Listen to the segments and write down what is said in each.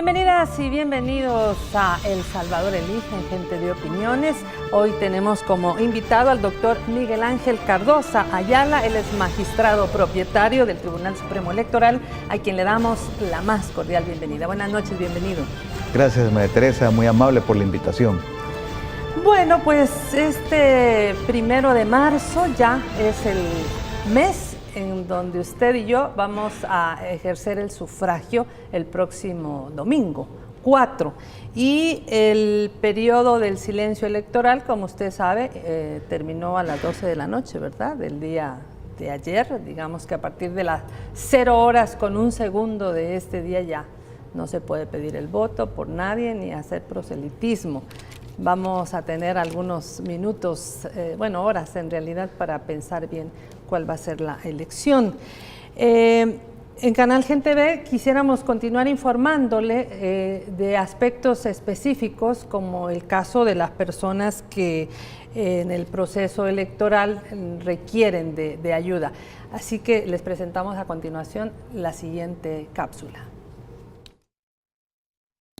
Bienvenidas y bienvenidos a El Salvador Elige en Gente de Opiniones. Hoy tenemos como invitado al doctor Miguel Ángel Cardosa Ayala. Él es magistrado propietario del Tribunal Supremo Electoral, a quien le damos la más cordial bienvenida. Buenas noches, bienvenido. Gracias, María Teresa, muy amable por la invitación. Bueno, pues este 1 de marzo ya es el mes en donde usted y yo vamos a ejercer el sufragio el próximo domingo, 4. Y el periodo del silencio electoral, como usted sabe, terminó a las 12 de la noche, ¿verdad? Del día de ayer. Digamos que a partir de las 0 horas con 1 segundo de este día ya no se puede pedir el voto por nadie ni hacer proselitismo. Vamos a tener algunos minutos, horas en realidad, para pensar bien cuál va a ser la elección. En Canal Gente B quisiéramos continuar informándole de aspectos específicos, como el caso de las personas que en el proceso electoral requieren de ayuda. Así que les presentamos a continuación la siguiente cápsula.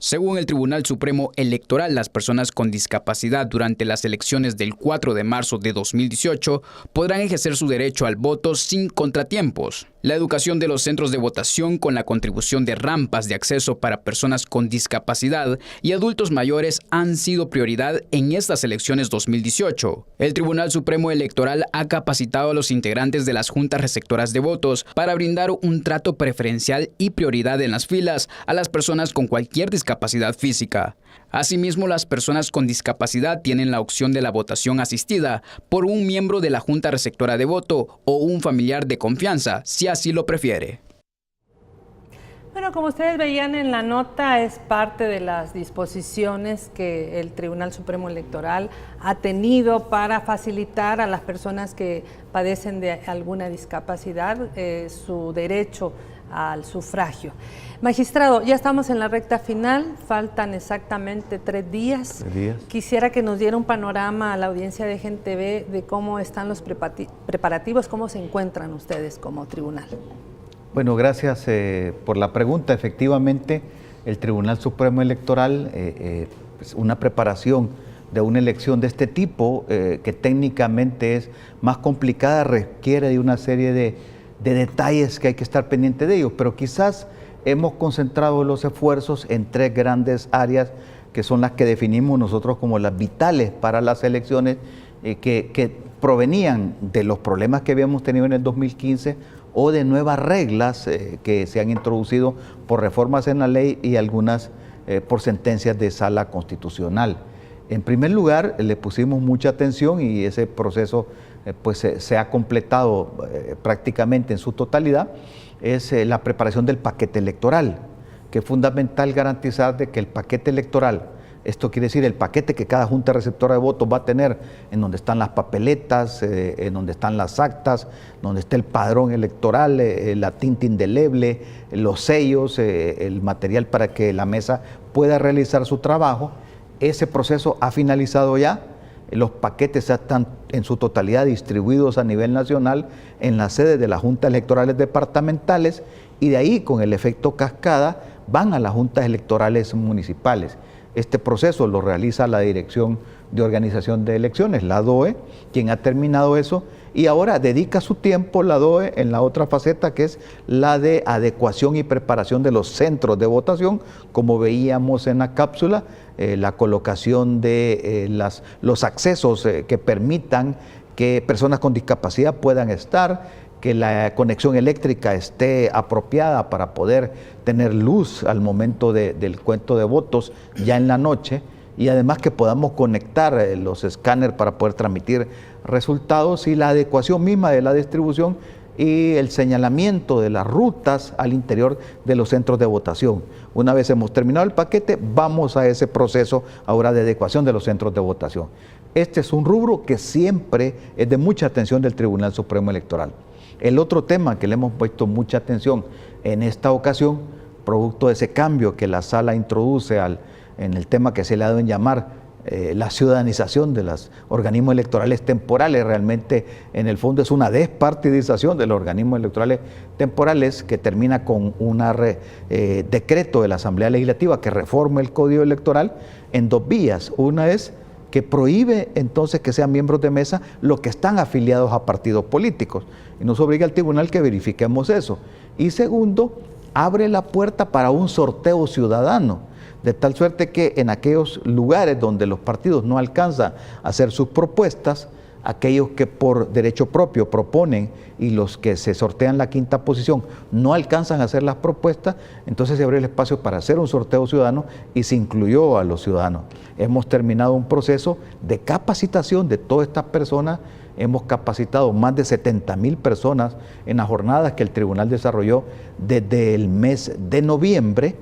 Según el Tribunal Supremo Electoral, las personas con discapacidad durante las elecciones del 4 de marzo de 2018 podrán ejercer su derecho al voto sin contratiempos. La educación de los centros de votación con la contribución de rampas de acceso para personas con discapacidad y adultos mayores han sido prioridad en estas elecciones 2018. El Tribunal Supremo Electoral ha capacitado a los integrantes de las juntas receptoras de votos para brindar un trato preferencial y prioridad en las filas a las personas con cualquier discapacidad física. Asimismo, las personas con discapacidad tienen la opción de la votación asistida por un miembro de la Junta Receptora de Voto o un familiar de confianza, si así lo prefiere. Bueno, como ustedes veían en la nota, es parte de las disposiciones que el Tribunal Supremo Electoral ha tenido para facilitar a las personas que padecen de alguna discapacidad su derecho al sufragio. Magistrado, ya estamos en la recta final, faltan exactamente 3 días. Quisiera que nos diera un panorama a la audiencia de Gente B de cómo están los preparativos, cómo se encuentran ustedes como tribunal. Bueno, gracias por la pregunta. Efectivamente, el Tribunal Supremo Electoral, una preparación de una elección de este tipo, que técnicamente es más complicada, requiere de una serie de detalles que hay que estar pendiente de ellos, pero quizás hemos concentrado los esfuerzos en 3 grandes áreas que son las que definimos nosotros como las vitales para las elecciones, que provenían de los problemas que habíamos tenido en el 2015 o de nuevas reglas que se han introducido por reformas en la ley y algunas por sentencias de sala constitucional. En primer lugar, le pusimos mucha atención y ese proceso se ha completado prácticamente en su totalidad, es la preparación del paquete electoral, que es fundamental garantizar de que el paquete electoral, esto quiere decir el paquete que cada junta receptora de votos va a tener, en donde están las papeletas, en donde están las actas, donde está el padrón electoral, la tinta indeleble, los sellos, el material para que la mesa pueda realizar su trabajo. Ese proceso ha finalizado ya. Los paquetes ya están en su totalidad distribuidos a nivel nacional en las sedes de las juntas electorales departamentales, y de ahí, con el efecto cascada, van a las juntas electorales municipales. Este proceso lo realiza la Dirección de Organización de Elecciones, la DOE, quien ha terminado eso, y ahora dedica su tiempo la DOE en la otra faceta, que es la de adecuación y preparación de los centros de votación, como veíamos en la cápsula, la colocación de los accesos que permitan que personas con discapacidad puedan estar, que la conexión eléctrica esté apropiada para poder tener luz al momento del cuento de votos ya en la noche, y además que podamos conectar los escáneres para poder transmitir resultados, y la adecuación misma de la distribución y el señalamiento de las rutas al interior de los centros de votación. Una vez hemos terminado el paquete, vamos a ese proceso ahora de adecuación de los centros de votación. Este es un rubro que siempre es de mucha atención del Tribunal Supremo Electoral. El otro tema que le hemos puesto mucha atención en esta ocasión, producto de ese cambio que la sala introduce en el tema que se le ha dado en llamar la ciudadanización de los organismos electorales temporales. Realmente, en el fondo, es una despartidización de los organismos electorales temporales que termina con un decreto de la Asamblea Legislativa que reforma el Código Electoral en dos vías. Una es que prohíbe entonces que sean miembros de mesa los que están afiliados a partidos políticos y nos obliga al tribunal que verifiquemos eso. Y segundo, abre la puerta para un sorteo ciudadano, de tal suerte que en aquellos lugares donde los partidos no alcanzan a hacer sus propuestas, aquellos que por derecho propio proponen y los que se sortean la quinta posición no alcanzan a hacer las propuestas, entonces se abre el espacio para hacer un sorteo ciudadano y se incluyó a los ciudadanos. Hemos terminado un proceso de capacitación de todas estas personas. Hemos capacitado más de 70,000 personas en las jornadas que el tribunal desarrolló desde el mes de noviembre,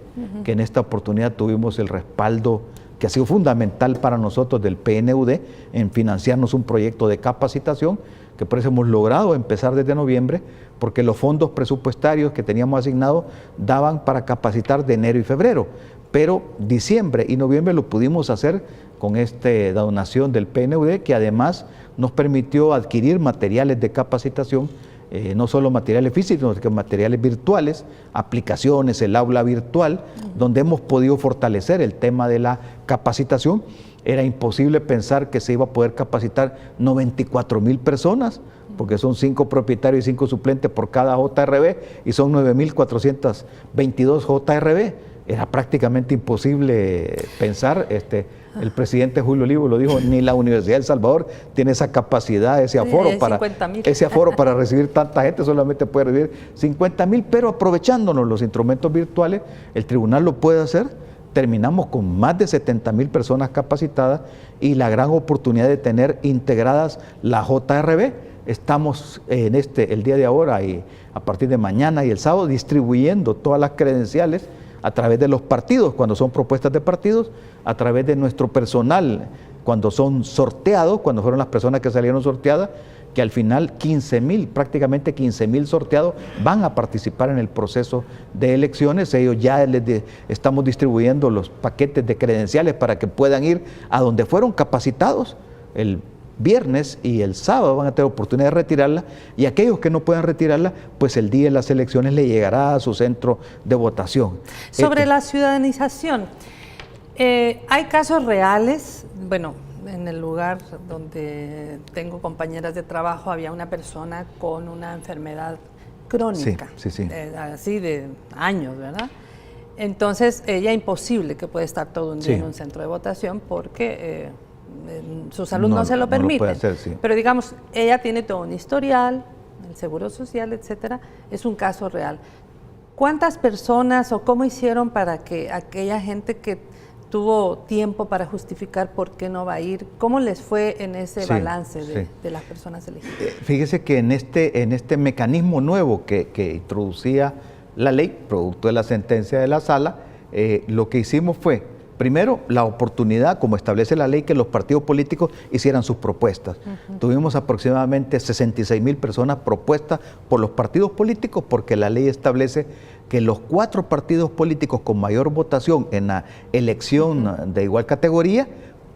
que en esta oportunidad tuvimos el respaldo que ha sido fundamental para nosotros del PNUD en financiarnos un proyecto de capacitación, que por eso hemos logrado empezar desde noviembre, porque los fondos presupuestarios que teníamos asignados daban para capacitar de enero y febrero, pero diciembre y noviembre lo pudimos hacer con esta donación del PNUD, que además nos permitió adquirir materiales de capacitación, no solo materiales físicos, sino que materiales virtuales, aplicaciones, el aula virtual, donde hemos podido fortalecer el tema de la capacitación. Era imposible pensar que se iba a poder capacitar 94,000 personas, porque son 5 propietarios y 5 suplentes por cada JRB, y son 9,422 JRB. Era prácticamente imposible pensar, el presidente Julio Olivo lo dijo, ni la Universidad de El Salvador tiene esa capacidad, ese aforo para recibir tanta gente, solamente puede recibir 50,000, pero aprovechándonos los instrumentos virtuales, el tribunal lo puede hacer. Terminamos con más de 70,000 personas capacitadas y la gran oportunidad de tener integradas la JRB. Estamos el día de ahora y a partir de mañana y el sábado distribuyendo todas las credenciales a través de los partidos, cuando son propuestas de partidos, a través de nuestro personal, cuando son sorteados, cuando fueron las personas que salieron sorteadas, que al final 15,000, prácticamente 15,000 sorteados van a participar en el proceso de elecciones. Ellos ya estamos distribuyendo los paquetes de credenciales para que puedan ir a donde fueron capacitados. El viernes y el sábado van a tener oportunidad de retirarla, y aquellos que no puedan retirarla, pues el día de las elecciones le llegará a su centro de votación. Sobre la ciudadanización, hay casos reales. Bueno, en el lugar donde tengo compañeras de trabajo había una persona con una enfermedad crónica, sí. Así de años, ¿verdad? Entonces, ella imposible que puede estar todo un día en un centro de votación porque su salud no se lo permite. No lo puede hacer, Pero digamos, ella tiene todo un historial, el Seguro Social, etcétera, es un caso real. ¿Cuántas personas o cómo hicieron para que aquella gente que tuvo tiempo para justificar por qué no va a ir, cómo les fue en ese balance de las personas elegidas? Fíjese que en este mecanismo nuevo que introducía la ley, producto de la sentencia de la sala, lo que hicimos fue, primero, la oportunidad, como establece la ley, que los partidos políticos hicieran sus propuestas. Tuvimos aproximadamente 66,000 personas propuestas por los partidos políticos, porque la ley establece que los 4 partidos políticos con mayor votación en la elección de igual categoría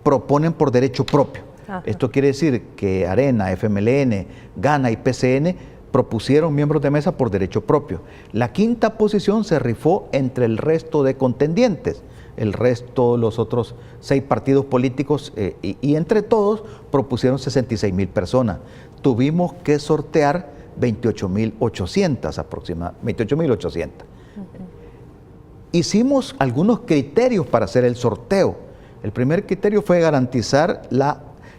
proponen por derecho propio. Esto quiere decir que Arena, FMLN, Gana y PCN propusieron miembros de mesa por derecho propio. La quinta posición se rifó entre el resto de contendientes. El resto, los otros 6 partidos políticos, y entre todos propusieron 66,000 personas. Tuvimos que sortear 28,800 aproximadamente, 28,800. Hicimos algunos criterios para hacer el sorteo. El primer criterio fue garantizar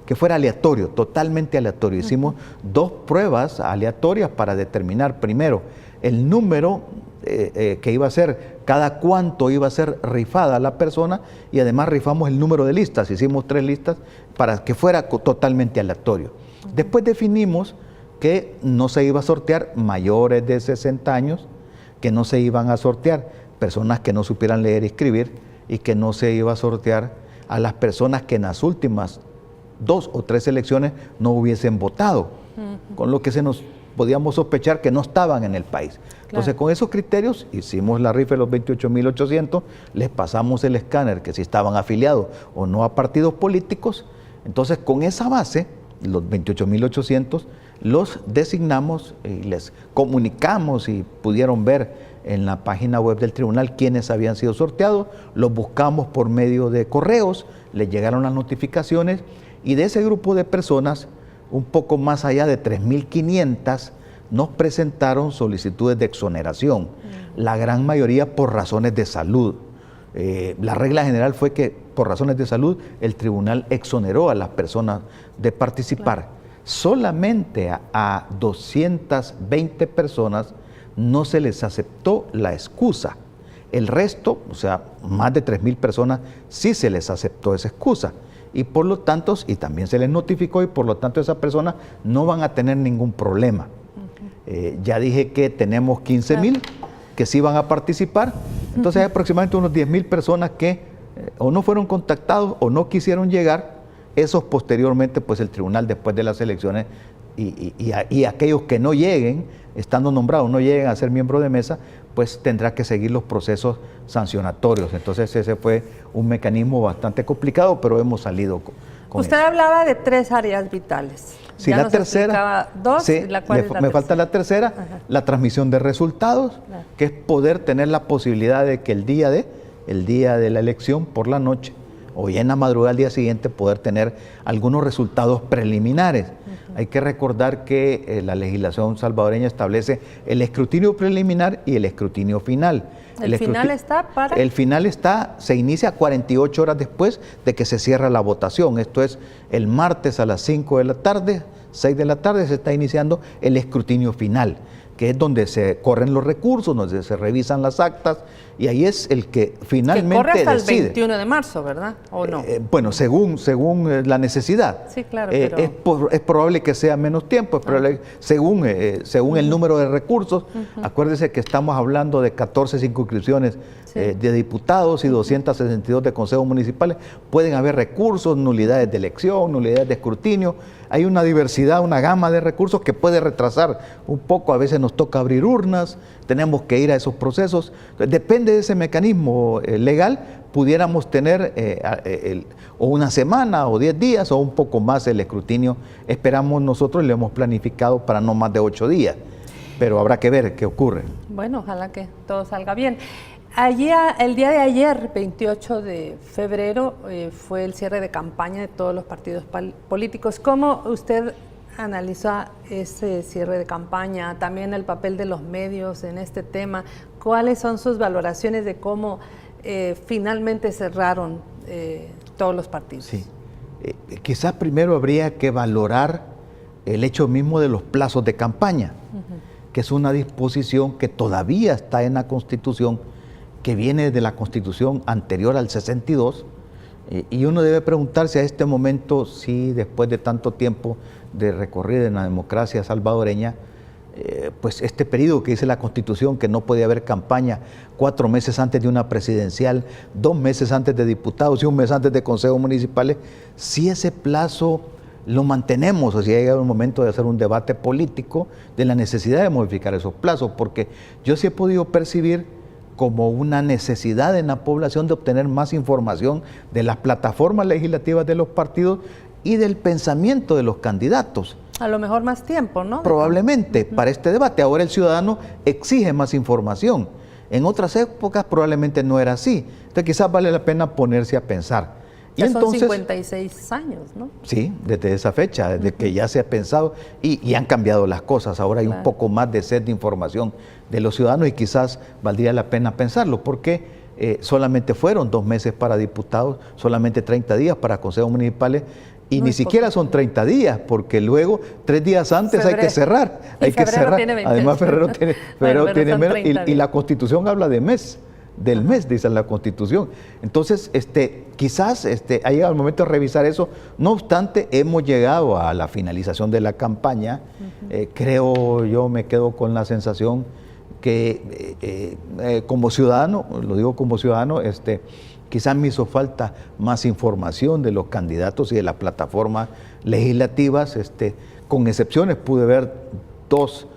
que fuera aleatorio, totalmente aleatorio. Hicimos 2 pruebas aleatorias para determinar primero el número que iba a ser, cada cuánto iba a ser rifada la persona, y además rifamos el número de listas. Hicimos 3 listas para que fuera totalmente aleatorio. Después definimos que no se iba a sortear mayores de 60 años, que no se iban a sortear personas que no supieran leer y escribir, y que no se iba a sortear a las personas que en las últimas 2 o 3 elecciones no hubiesen votado, con lo que se nos podíamos sospechar que no estaban en el país. Entonces, con esos criterios, hicimos la rifa de los 28.800, les pasamos el escáner que si estaban afiliados o no a partidos políticos. Entonces, con esa base, los 28.800, los designamos y les comunicamos y pudieron ver en la página web del tribunal quiénes habían sido sorteados, los buscamos por medio de correos, les llegaron las notificaciones y de ese grupo de personas, un poco más allá de 3.500, nos presentaron solicitudes de exoneración, la gran mayoría por razones de salud. La regla general fue que por razones de salud el tribunal exoneró a las personas de participar. Solamente a 220 personas no se les aceptó la excusa. El resto, o sea, más de 3.000 personas, sí se les aceptó esa excusa. Y por lo tanto, y también se les notificó, y por lo tanto esas personas no van a tener ningún problema. Ya dije que tenemos 15.000 que sí van a participar, entonces hay aproximadamente unos 10.000 personas que o no fueron contactados o no quisieron llegar. Esos posteriormente, pues el tribunal después de las elecciones y aquellos que no lleguen, estando nombrados, no lleguen a ser miembros de mesa, pues tendrá que seguir los procesos sancionatorios. Entonces ese fue un mecanismo bastante complicado, pero hemos salido con Usted eso. hablaba de 3 áreas vitales. Sí, ya la nos tercera, explicaba 2, sí, me falta la tercera, Ajá. la transmisión de resultados, Claro. que es poder tener la posibilidad de que el día de la elección por la noche o ya en la madrugada al día siguiente poder tener algunos resultados preliminares. Hay que recordar que la legislación salvadoreña establece el escrutinio preliminar y el escrutinio final. ¿El final está para? El final se inicia 48 horas después de que se cierra la votación. Esto es el martes a las 5 de la tarde, 6 de la tarde se está iniciando el escrutinio final, que es donde se corren los recursos, donde se revisan las actas, y ahí es el que finalmente que corre hasta decide. el 21 de marzo, ¿verdad? ¿O no? Bueno, según la necesidad. Sí, claro, pero... es probable que sea menos tiempo, es probable, según el número de recursos. Acuérdese que estamos hablando de 14 circunscripciones de diputados y 262 de consejos municipales. Pueden haber recursos, nulidades de elección, nulidades de escrutinio. Hay una diversidad, una gama de recursos que puede retrasar un poco. A veces nos toca abrir urnas, tenemos que ir a esos procesos. Depende de ese mecanismo legal, pudiéramos tener o una semana o 10 días o un poco más el escrutinio. Esperamos nosotros, le hemos planificado para no más de 8 días, pero habrá que ver qué ocurre. Bueno, ojalá que todo salga bien. Allí, el día de ayer, 28 de febrero, fue el cierre de campaña de todos los partidos políticos. ¿Cómo usted analiza ese cierre de campaña? También el papel de los medios en este tema. ¿Cuáles son sus valoraciones de cómo finalmente cerraron todos los partidos? Sí. Quizás primero habría que valorar el hecho mismo de los plazos de campaña, que es una disposición que todavía está en la Constitución, que viene de la Constitución anterior al 62, y uno debe preguntarse a este momento si después de tanto tiempo de recorrido en la democracia salvadoreña, pues este periodo que dice la Constitución, que no puede haber campaña 4 meses antes de una presidencial, 2 meses antes de diputados y 1 mes antes de consejos municipales, si ese plazo lo mantenemos o si ha llegado el momento de hacer un debate político de la necesidad de modificar esos plazos, porque yo sí he podido percibir como una necesidad en la población de obtener más información de las plataformas legislativas de los partidos y del pensamiento de los candidatos. A lo mejor más tiempo, ¿no? Probablemente para este debate. Ahora el ciudadano exige más información. En otras épocas probablemente no era así. Entonces quizás vale la pena ponerse a pensar. Ya y entonces, son 56 años, ¿no? Sí, desde esa fecha, desde que ya se ha pensado y han cambiado las cosas. Ahora hay un poco más de sed de información de los ciudadanos y quizás valdría la pena pensarlo, porque solamente fueron 2 meses para diputados, solamente 30 días para consejos municipales y ni siquiera son 30 días, porque luego 3 días antes hay que cerrar. Hay que cerrar. Además, Febrero tiene menos y la Constitución habla de mes. Del mes, dice la Constitución. Entonces, quizás ha llegado el momento de revisar eso. No obstante, hemos llegado a la finalización de la campaña. Creo, yo me quedo con la sensación que como ciudadano, lo digo como ciudadano, quizás me hizo falta más información de los candidatos y de las plataformas legislativas. Con excepciones pude ver dos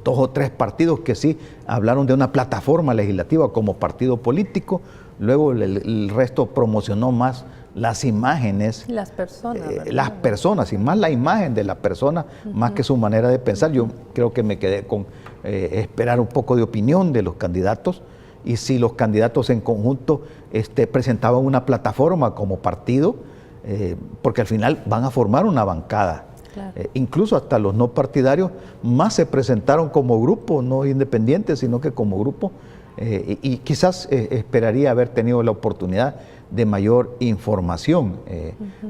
o tres partidos que sí hablaron de una plataforma legislativa como partido político. Luego el resto promocionó más las imágenes, las personas y más la imagen de la persona, más que su manera de pensar. Yo creo que me quedé con esperar un poco de opinión de los candidatos, y si los candidatos en conjunto presentaban una plataforma como partido, porque al final van a formar una bancada. Claro. Incluso hasta los no partidarios más se presentaron como grupo, no independientes, sino que como grupo, y quizás esperaría haber tenido la oportunidad de mayor información.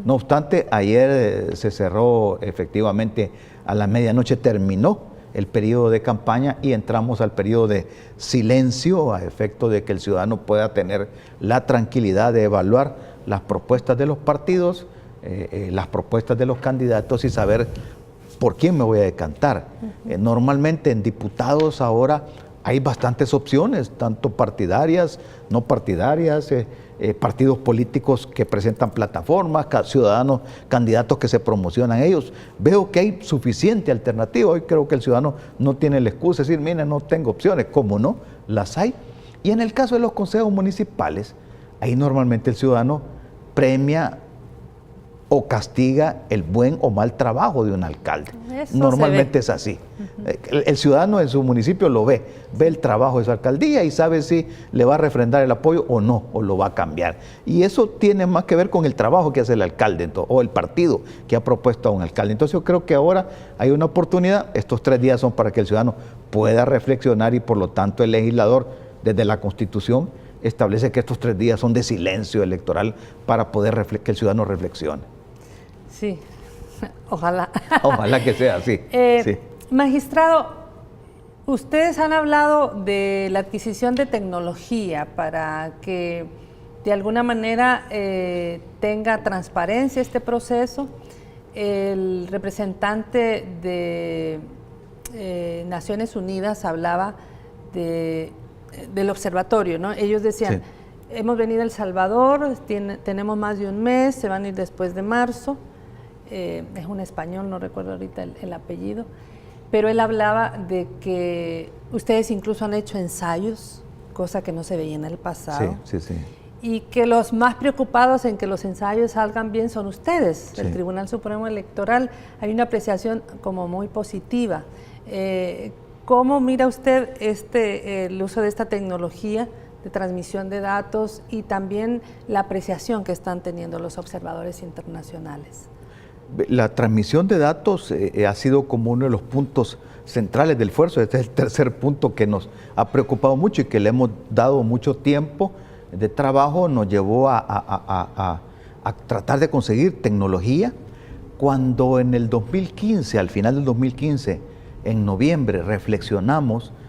No obstante, ayer se cerró efectivamente a la medianoche, terminó el periodo de campaña y entramos al periodo de silencio, a efecto de que el ciudadano pueda tener la tranquilidad de evaluar las propuestas de los partidos, las propuestas de los candidatos y saber por quién me voy a decantar. Normalmente en diputados ahora hay bastantes opciones, tanto partidarias, no partidarias, partidos políticos que presentan plataformas, ciudadanos, candidatos que se promocionan ellos. Veo que hay suficiente alternativa. Hoy creo que el ciudadano no tiene la excusa de decir, mire, no tengo opciones. ¿Cómo no? Las hay. Y en el caso de los consejos municipales, ahí normalmente el ciudadano premia o castiga el buen o mal trabajo de un alcalde. Eso normalmente es así. El ciudadano en su municipio lo ve el trabajo de su alcaldía y sabe si le va a refrendar el apoyo o no, o lo va a cambiar. Y eso tiene más que ver con el trabajo que hace el alcalde o el partido que ha propuesto a un alcalde. Entonces yo creo que ahora hay una oportunidad. Estos 3 días son para que el ciudadano pueda reflexionar, y por lo tanto el legislador, desde la Constitución, establece que estos 3 días son de silencio electoral para poder que el ciudadano reflexione. Sí, ojalá. Ojalá que sea así. Sí. Magistrado, ustedes han hablado de la adquisición de tecnología para que de alguna manera tenga transparencia este proceso. El representante de Naciones Unidas hablaba del observatorio, ¿no? Ellos decían, sí, hemos venido a El Salvador, tenemos más de un mes, se van a ir después de marzo. Es un español, no recuerdo ahorita el apellido, pero él hablaba de que ustedes incluso han hecho ensayos, cosa que no se veía en el pasado. Sí. Y que los más preocupados en que los ensayos salgan bien son ustedes, sí. El Tribunal Supremo Electoral. Hay una apreciación como muy positiva. ¿Cómo mira usted el uso de esta tecnología de transmisión de datos y también la apreciación que están teniendo los observadores internacionales? La transmisión de datos ha sido como uno de los puntos centrales del esfuerzo. Este es el tercer punto que nos ha preocupado mucho y que le hemos dado mucho tiempo de trabajo. Nos llevó a tratar de conseguir tecnología. Cuando en el 2015, al final del 2015, en noviembre,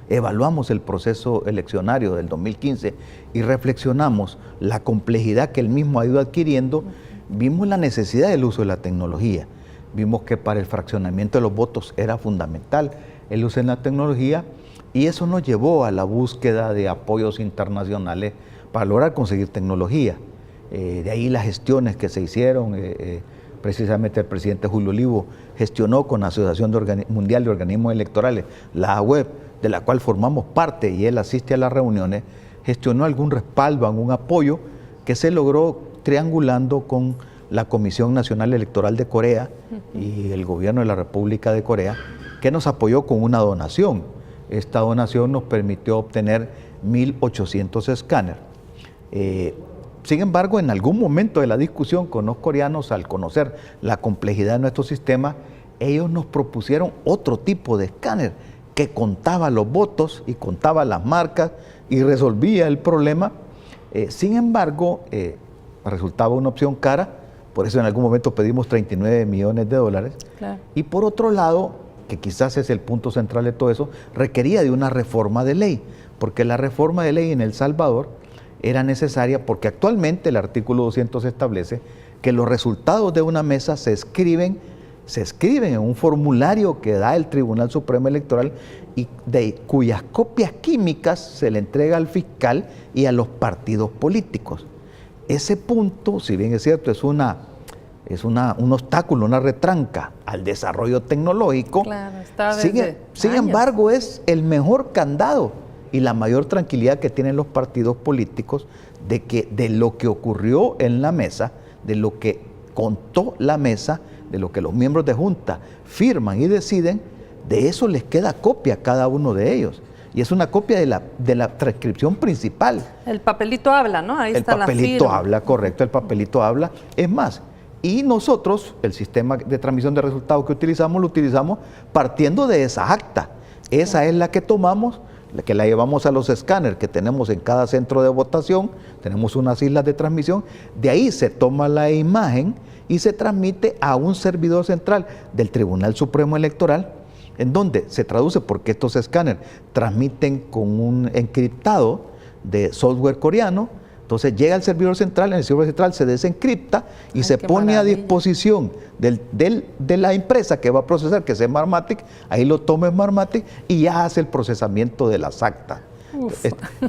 evaluamos el proceso eleccionario del 2015 y reflexionamos la complejidad que el mismo ha ido adquiriendo, vimos la necesidad del uso de la tecnología. Vimos que para el fraccionamiento de los votos era fundamental el uso de la tecnología, y eso nos llevó a la búsqueda de apoyos internacionales para lograr conseguir tecnología. De ahí las gestiones que se hicieron. Precisamente el presidente Julio Olivo gestionó con la Asociación Mundial de Organismos Electorales, la web, de la cual formamos parte, y él asiste a las reuniones, gestionó algún respaldo, algún apoyo que se logró triangulando con la Comisión Nacional Electoral de Corea y el gobierno de la República de Corea, que nos apoyó con una donación. Esta donación nos permitió obtener 1.800 escáneres. Sin embargo, en algún momento de la discusión con los coreanos, al conocer la complejidad de nuestro sistema, ellos nos propusieron otro tipo de escáner que contaba los votos y contaba las marcas y resolvía el problema. Sin embargo, resultaba una opción cara, por eso en algún momento pedimos $39 millones. Claro. Y por otro lado, que quizás es el punto central de todo eso, requería de una reforma de ley, porque la reforma de ley en El Salvador era necesaria porque actualmente el artículo 200 establece que los resultados de una mesa se escriben en un formulario que da el Tribunal Supremo Electoral y cuyas copias químicas se le entrega al fiscal y a los partidos políticos. Ese punto, si bien es cierto, es una es un obstáculo, una retranca al desarrollo tecnológico. Claro, está Sin embargo, es el mejor candado y la mayor tranquilidad que tienen los partidos políticos de lo que ocurrió en la mesa, de lo que contó la mesa, de lo que los miembros de junta firman y deciden, de eso les queda copia a cada uno de ellos. Y es una copia de la transcripción principal. El papelito habla, ¿no? Ahí está la firma. El papelito habla, correcto, el papelito habla. Es más, y nosotros, el sistema de transmisión de resultados que utilizamos, lo utilizamos partiendo de esa acta. Esa es la que tomamos, la que la llevamos a los escáneres que tenemos en cada centro de votación, tenemos unas islas de transmisión, de ahí se toma la imagen y se transmite a un servidor central del Tribunal Supremo Electoral, en donde se traduce, porque estos escáneres transmiten con un encriptado de software coreano. Entonces llega al servidor central, en el servidor central se desencripta y se pone a disposición de la empresa que va a procesar, que es Smartmatic, ahí lo toma Smartmatic y ya hace el procesamiento de las actas.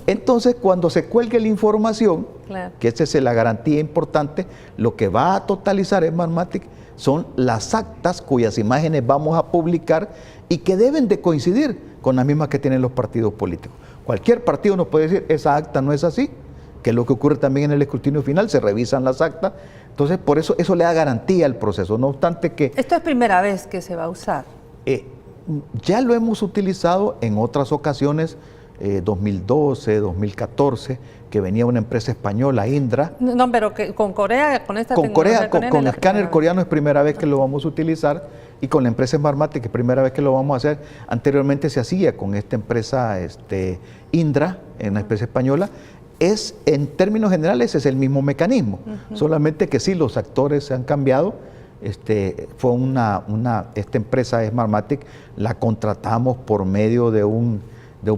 Entonces, cuando se cuelgue la información, claro, que esa es la garantía importante, lo que va a totalizar Smartmatic son las actas cuyas imágenes vamos a publicar y que deben de coincidir con las mismas que tienen los partidos políticos. Cualquier partido nos puede decir, esa acta no es así, que es lo que ocurre también en el escrutinio final, se revisan las actas. Entonces, por eso le da garantía al proceso. No obstante que... ¿Esto es primera vez que se va a usar? Ya lo hemos utilizado en otras ocasiones, 2012, 2014, que venía una empresa española, Indra. No, pero que con Corea, con esta con tecnología Corea, con escáner coreano es primera vez que lo vamos a utilizar, y con la empresa Smartmatic es primera vez que lo vamos a hacer. Anteriormente se hacía con esta empresa Indra, en una empresa española. En términos generales es el mismo mecanismo, solamente que sí, los actores se han cambiado. Fue esta empresa Smartmatic, la contratamos por medio de un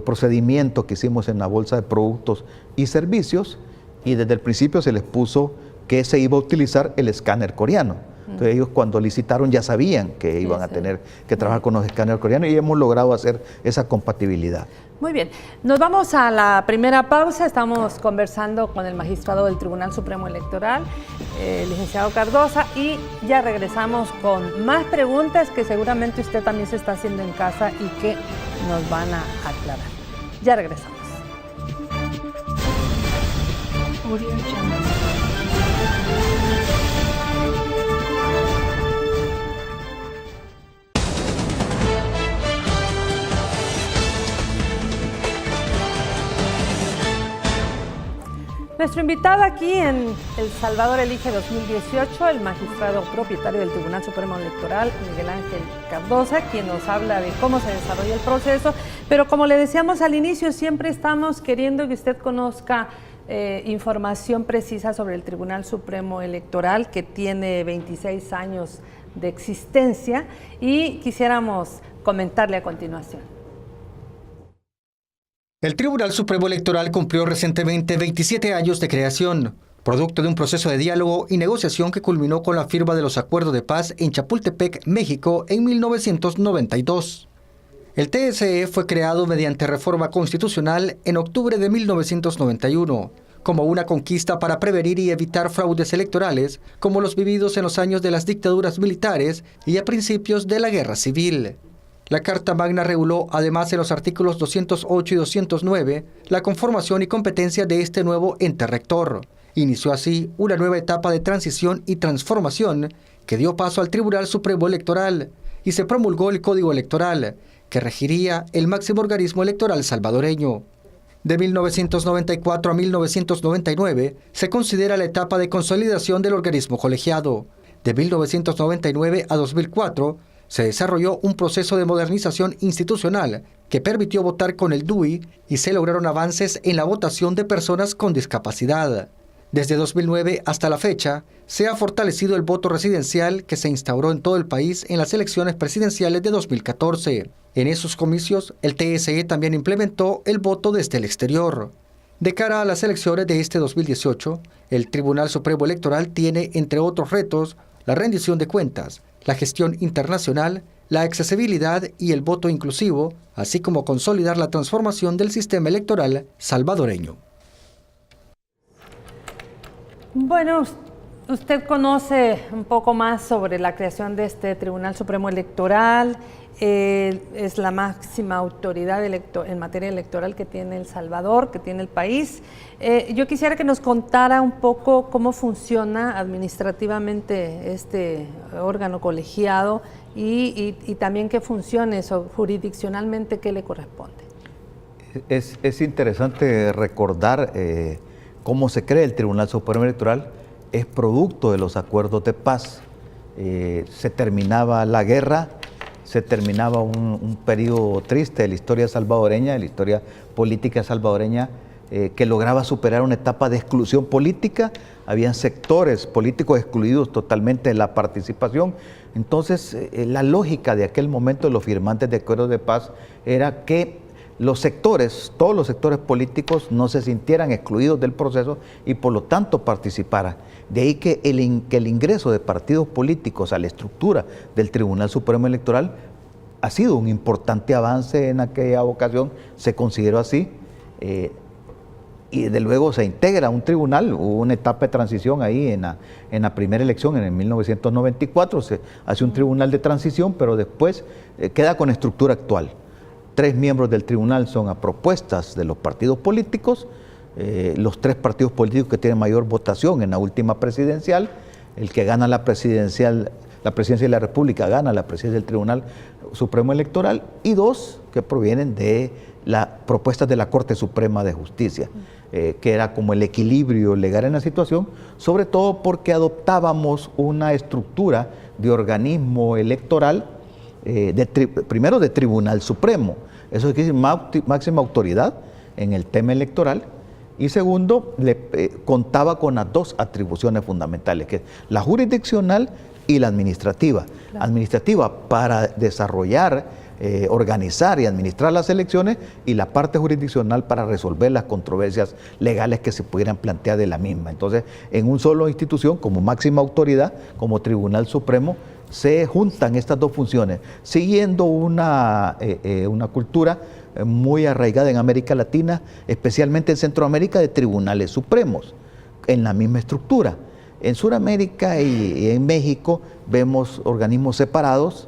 procedimiento que hicimos en la Bolsa de Productos y Servicios, y desde el principio se les puso que se iba a utilizar el escáner coreano. Entonces ellos, cuando licitaron, ya sabían que iban a tener que trabajar con los escáneres coreanos, y hemos logrado hacer esa compatibilidad. Muy bien, nos vamos a la primera pausa. Estamos conversando con el magistrado del Tribunal Supremo Electoral, licenciado Cardosa, y ya regresamos con más preguntas que seguramente usted también se está haciendo en casa y que nos van a aclarar. Ya regresamos. Nuestro invitado aquí en El Salvador Elige 2018, el magistrado propietario del Tribunal Supremo Electoral, Miguel Ángel Cardosa, quien nos habla de cómo se desarrolla el proceso. Pero como le decíamos al inicio, siempre estamos queriendo que usted conozca información precisa sobre el Tribunal Supremo Electoral, que tiene 26 años de existencia, y quisiéramos comentarle a continuación. El Tribunal Supremo Electoral cumplió recientemente 27 años de creación, producto de un proceso de diálogo y negociación que culminó con la firma de los acuerdos de paz en Chapultepec, México, en 1992. El TSE fue creado mediante reforma constitucional en octubre de 1991, como una conquista para prevenir y evitar fraudes electorales, como los vividos en los años de las dictaduras militares y a principios de la Guerra Civil. La Carta Magna reguló, además, en los artículos 208 y 209, la conformación y competencia de este nuevo ente rector. Inició así una nueva etapa de transición y transformación que dio paso al Tribunal Supremo Electoral, y se promulgó el Código Electoral, que regiría el máximo organismo electoral salvadoreño. De 1994 a 1999 se considera la etapa de consolidación del organismo colegiado. De 1999 a 2004 se desarrolló un proceso de modernización institucional que permitió votar con el DUI, y se lograron avances en la votación de personas con discapacidad. Desde 2009 hasta la fecha, se ha fortalecido el voto residencial, que se instauró en todo el país en las elecciones presidenciales de 2014. En esos comicios, el TSE también implementó el voto desde el exterior. De cara a las elecciones de este 2018, el Tribunal Supremo Electoral tiene, entre otros retos, la rendición de cuentas, la gestión internacional, la accesibilidad y el voto inclusivo, así como consolidar la transformación del sistema electoral salvadoreño. Bueno, Usted conoce un poco más sobre la creación de este Tribunal Supremo Electoral, es la máxima autoridad en materia electoral que tiene El Salvador, que tiene el país. Yo quisiera que nos contara un poco cómo funciona administrativamente este órgano colegiado y también qué funciones o jurisdiccionalmente qué le corresponde. Es interesante recordar cómo se crea el Tribunal Supremo Electoral. Es producto de los acuerdos de paz. Se terminaba la guerra, se terminaba un periodo triste de la historia salvadoreña, de la historia política salvadoreña, que lograba superar una etapa de exclusión política. Habían sectores políticos excluidos totalmente de la participación. Entonces, la lógica de aquel momento de los firmantes de acuerdos de paz era que los sectores, todos los sectores políticos no se sintieran excluidos del proceso y por lo tanto participaran. De ahí que el ingreso de partidos políticos a la estructura del Tribunal Supremo Electoral ha sido un importante avance en aquella ocasión, se consideró así, y desde luego se integra un tribunal. Hubo una etapa de transición ahí en la primera elección, en el 1994, se hace un tribunal de transición, pero después queda con estructura actual. 3 miembros del tribunal son a propuestas de los partidos políticos, los 3 partidos políticos que tienen mayor votación en la última presidencial. El que gana la presidencia de la República gana la presidencia del Tribunal Supremo Electoral, y 2 que provienen de las propuestas de la Corte Suprema de Justicia, que era como el equilibrio legal en la situación, sobre todo porque adoptábamos una estructura de organismo electoral, primero de Tribunal Supremo, eso quiere decir máxima autoridad en el tema electoral, y segundo, contaba con las 2 atribuciones fundamentales, que es la jurisdiccional y la administrativa. Claro. Administrativa para desarrollar, organizar y administrar las elecciones, y la parte jurisdiccional para resolver las controversias legales que se pudieran plantear de la misma. Entonces, en una sola institución, como máxima autoridad, como Tribunal Supremo, se juntan estas 2 funciones, siguiendo una cultura muy arraigada en América Latina, especialmente en Centroamérica, de tribunales supremos, en la misma estructura. En Sudamérica y en México vemos organismos separados,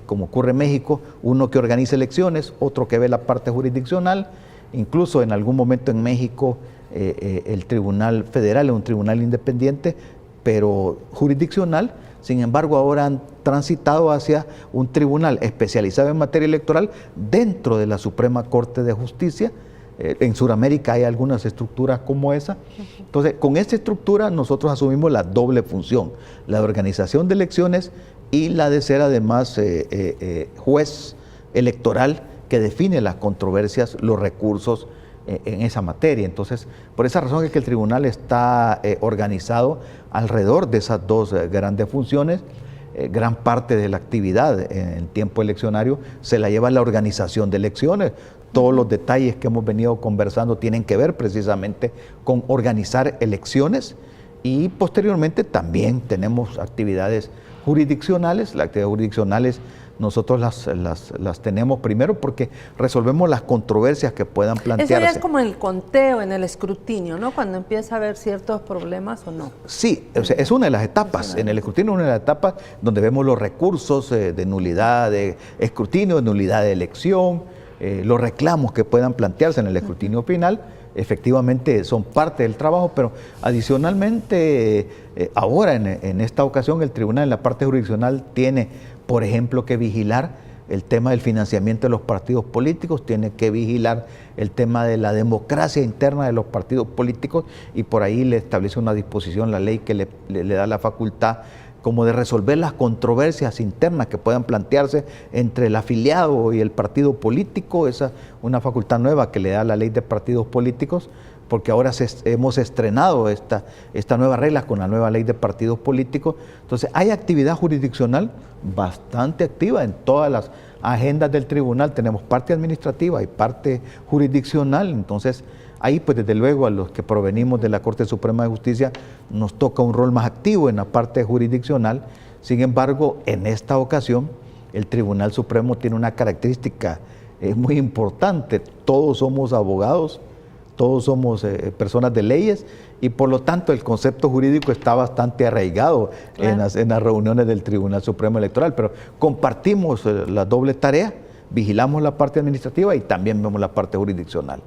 como ocurre en México, uno que organiza elecciones, otro que ve la parte jurisdiccional. Incluso en algún momento en México el Tribunal Federal es un tribunal independiente, pero jurisdiccional. Sin embargo, ahora han transitado hacia un tribunal especializado en materia electoral dentro de la Suprema Corte de Justicia. En Sudamérica hay algunas estructuras como esa. Entonces, con esta estructura nosotros asumimos la doble función, la de organización de elecciones y la de ser además juez electoral que define las controversias, los recursos en esa materia. Entonces, por esa razón es que el tribunal está organizado alrededor de esas 2 grandes funciones. Gran parte de la actividad en el tiempo eleccionario se la lleva la organización de elecciones. Todos los detalles que hemos venido conversando tienen que ver precisamente con organizar elecciones, y posteriormente también tenemos actividades jurisdiccionales. Las actividades jurisdiccionales nosotros las tenemos primero porque resolvemos las controversias que puedan plantearse. Eso ya es como el conteo, en el escrutinio, ¿no? Cuando empieza a haber ciertos problemas, ¿o no? Sí, o sea, es una de las etapas. En el escrutinio es una de las etapas donde vemos los recursos de nulidad de escrutinio, de nulidad de elección, los reclamos que puedan plantearse en el escrutinio final. Efectivamente son parte del trabajo, pero adicionalmente ahora en esta ocasión el tribunal en la parte jurisdiccional tiene, por ejemplo, que vigilar el tema del financiamiento de los partidos políticos, tiene que vigilar el tema de la democracia interna de los partidos políticos, y por ahí le establece una disposición la ley que le da la facultad como de resolver las controversias internas que puedan plantearse entre el afiliado y el partido político. Esa es una facultad nueva que le da la ley de partidos políticos, porque ahora hemos estrenado esta nueva regla con la nueva ley de partidos políticos. Entonces hay actividad jurisdiccional bastante activa en todas las agendas del tribunal. Tenemos parte administrativa y parte jurisdiccional. Entonces ahí, pues desde luego, a los que provenimos de la Corte Suprema de Justicia nos toca un rol más activo en la parte jurisdiccional. Sin embargo, en esta ocasión el Tribunal Supremo tiene una característica muy importante. Todos somos abogados, todos somos personas de leyes y por lo tanto el concepto jurídico está bastante arraigado en las reuniones del Tribunal Supremo Electoral, pero compartimos la doble tarea, vigilamos la parte administrativa y también vemos la parte jurisdiccional.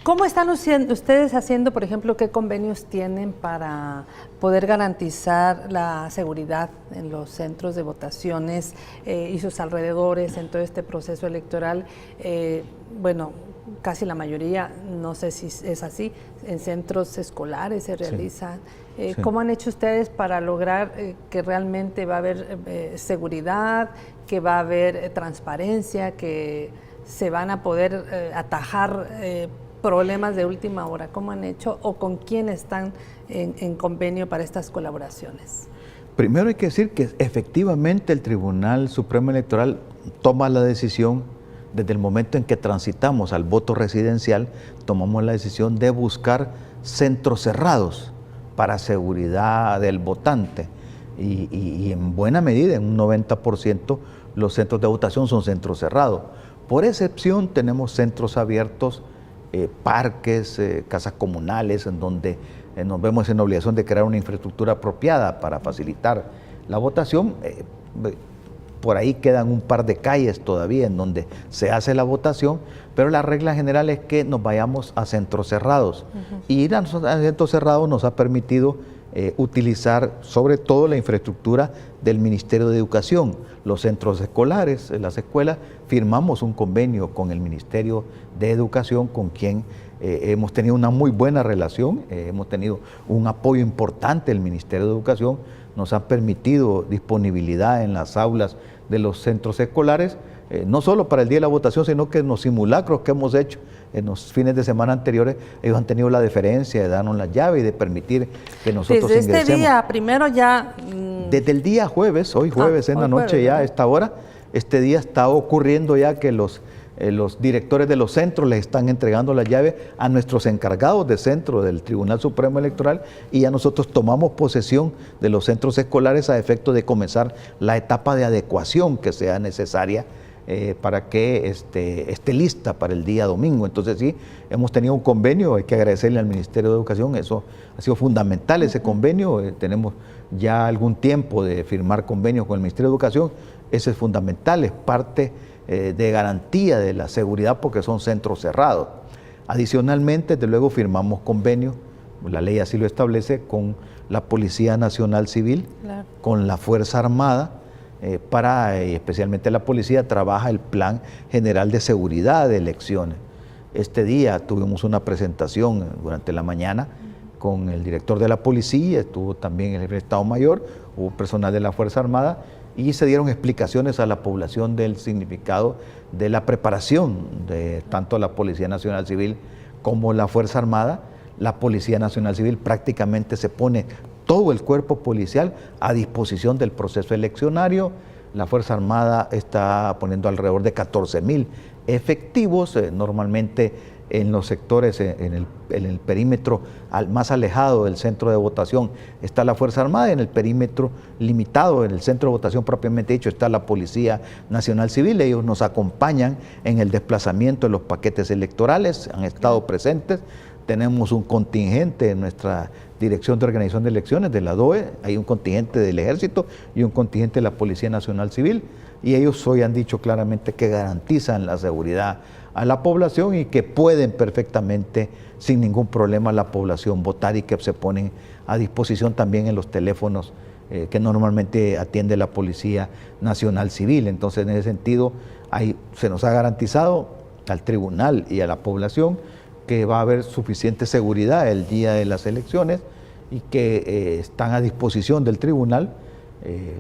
¿Cómo están ustedes haciendo, por ejemplo, qué convenios tienen para poder garantizar la seguridad en los centros de votaciones y sus alrededores en todo este proceso electoral? Bueno, casi la mayoría, no sé si es así, en centros escolares se realizan. Sí. ¿Cómo han hecho ustedes para lograr que realmente va a haber seguridad, que va a haber transparencia, que se van a poder atajar problemas de última hora? ¿Cómo han hecho o con quién están en convenio para estas colaboraciones? Primero hay que decir que efectivamente el Tribunal Supremo Electoral toma la decisión desde el momento en que transitamos al voto residencial, tomamos la decisión de buscar centros cerrados para seguridad del votante y en buena medida, en un 90%, los centros de votación son centros cerrados. Por excepción tenemos centros abiertos, parques, casas comunales, en donde nos vemos en obligación de crear una infraestructura apropiada para facilitar la votación. Por ahí quedan un par de calles todavía en donde se hace la votación, pero la regla general es que nos vayamos a centros cerrados. Y ir a centros cerrados nos ha permitido utilizar sobre todo la infraestructura del Ministerio de Educación. Los centros escolares, las escuelas, firmamos un convenio con el Ministerio de Educación, con quien hemos tenido una muy buena relación, hemos tenido un apoyo importante del Ministerio de Educación, nos ha permitido disponibilidad en las aulas de los centros escolares, no solo para el día de la votación, sino que en los simulacros que hemos hecho en los fines de semana anteriores, ellos han tenido la deferencia de darnos la llave y de permitir que nosotros ingresemos. Desde este día, primero ya... Desde el día jueves, hoy jueves en la noche jueves, ya a esta hora, este día está ocurriendo ya que los directores de los centros les están entregando la llave a nuestros encargados de centro del Tribunal Supremo Electoral y ya nosotros tomamos posesión de los centros escolares a efecto de comenzar la etapa de adecuación que sea necesaria para que esté lista para el día domingo. Entonces sí, hemos tenido un convenio, hay que agradecerle al Ministerio de Educación, eso ha sido fundamental ese convenio, tenemos ya algún tiempo de firmar convenios con el Ministerio de Educación, ese es fundamental, es parte de garantía de la seguridad porque son centros cerrados. Adicionalmente, desde luego firmamos convenios, la ley así lo establece, con la Policía Nacional Civil, claro, con la Fuerza Armada, especialmente la policía trabaja el Plan General de Seguridad de Elecciones. Este día tuvimos una presentación durante la mañana con el director de la policía, estuvo también el jefe de Estado Mayor, hubo personal de la Fuerza Armada y se dieron explicaciones a la población del significado de la preparación de tanto la Policía Nacional Civil como la Fuerza Armada. La Policía Nacional Civil prácticamente se pone todo el cuerpo policial a disposición del proceso eleccionario. La Fuerza Armada está poniendo alrededor de 14,000 efectivos, normalmente en los sectores, en el perímetro más alejado del centro de votación está la Fuerza Armada, y en el perímetro limitado, en el centro de votación propiamente dicho, está la Policía Nacional Civil. Ellos nos acompañan en el desplazamiento de los paquetes electorales, han estado presentes. Tenemos un contingente en nuestra Dirección de Organización de Elecciones, de la DOE, hay un contingente del Ejército y un contingente de la Policía Nacional Civil, y ellos hoy han dicho claramente que garantizan la seguridad a la población y que pueden perfectamente, sin ningún problema, la población votar y que se ponen a disposición también en los teléfonos que normalmente atiende la Policía Nacional Civil. Entonces, en ese sentido, se nos ha garantizado al tribunal y a la población que va a haber suficiente seguridad el día de las elecciones y que están a disposición del tribunal.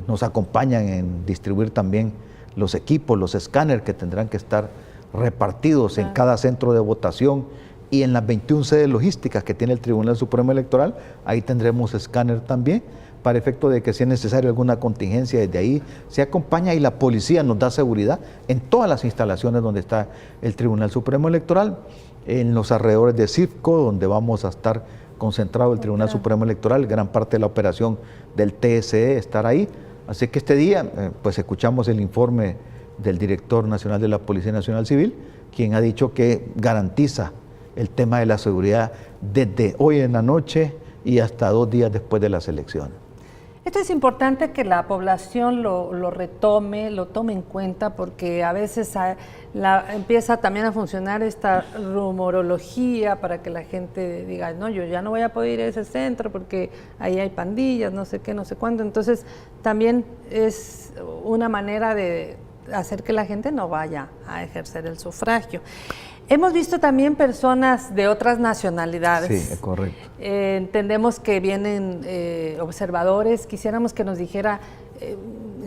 Nos acompañan en distribuir también los equipos, los escáneres que tendrán que estar repartidos en cada centro de votación y en las 21 sedes logísticas que tiene el Tribunal Supremo Electoral. Ahí tendremos escáner también para efecto de que si es necesario alguna contingencia desde ahí se acompaña y la policía nos da seguridad en todas las instalaciones donde está el Tribunal Supremo Electoral, en los alrededores de Citco, donde vamos a estar concentrado el Tribunal Supremo Electoral, gran parte de la operación del TSE estar ahí. Así que este día pues escuchamos el informe del director nacional de la Policía Nacional Civil, quien ha dicho que garantiza el tema de la seguridad desde hoy en la noche y hasta 2 días después de las elecciones. Esto es importante que la población lo retome, lo tome en cuenta, porque a veces empieza también a funcionar esta rumorología para que la gente diga, no, yo ya no voy a poder ir a ese centro porque ahí hay pandillas, no sé qué, no sé cuánto. Entonces también es una manera de hacer que la gente no vaya a ejercer el sufragio. Hemos visto también personas de otras nacionalidades. Sí, es correcto. Entendemos que vienen observadores. Quisiéramos que nos dijera,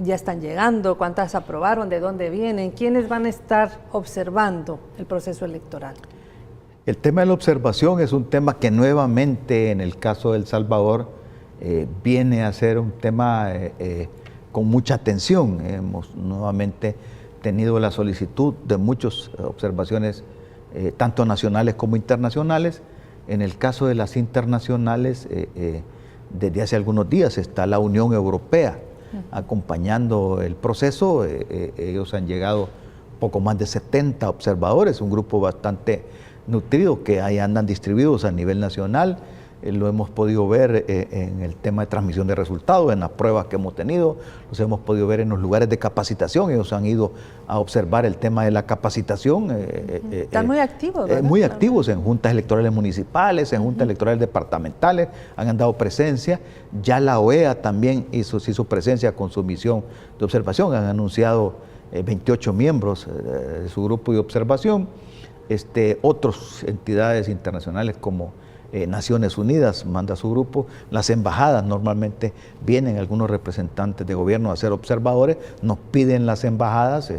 ya están llegando, cuántas aprobaron, de dónde vienen, quiénes van a estar observando el proceso electoral. El tema de la observación es un tema que nuevamente en el caso de El Salvador viene a ser un tema con mucha atención. Hemos nuevamente tenido la solicitud de muchas observaciones tanto nacionales como internacionales. En el caso de las internacionales, desde hace algunos días está la Unión Europea acompañando el proceso. Ellos han llegado poco más de 70 observadores, un grupo bastante nutrido que ahí andan distribuidos a nivel nacional. Lo hemos podido ver en el tema de transmisión de resultados, en las pruebas que hemos tenido, los hemos podido ver en los lugares de capacitación. Ellos han ido a observar el tema de la capacitación. Están muy activos, ¿verdad? Muy activos en juntas electorales municipales, en juntas electorales departamentales, han dado presencia. Ya la OEA también hizo presencia con su misión de observación, han anunciado 28 miembros de su grupo de observación. Otras entidades internacionales como Naciones Unidas manda su grupo, las embajadas normalmente vienen algunos representantes de gobierno a ser observadores, nos piden las embajadas,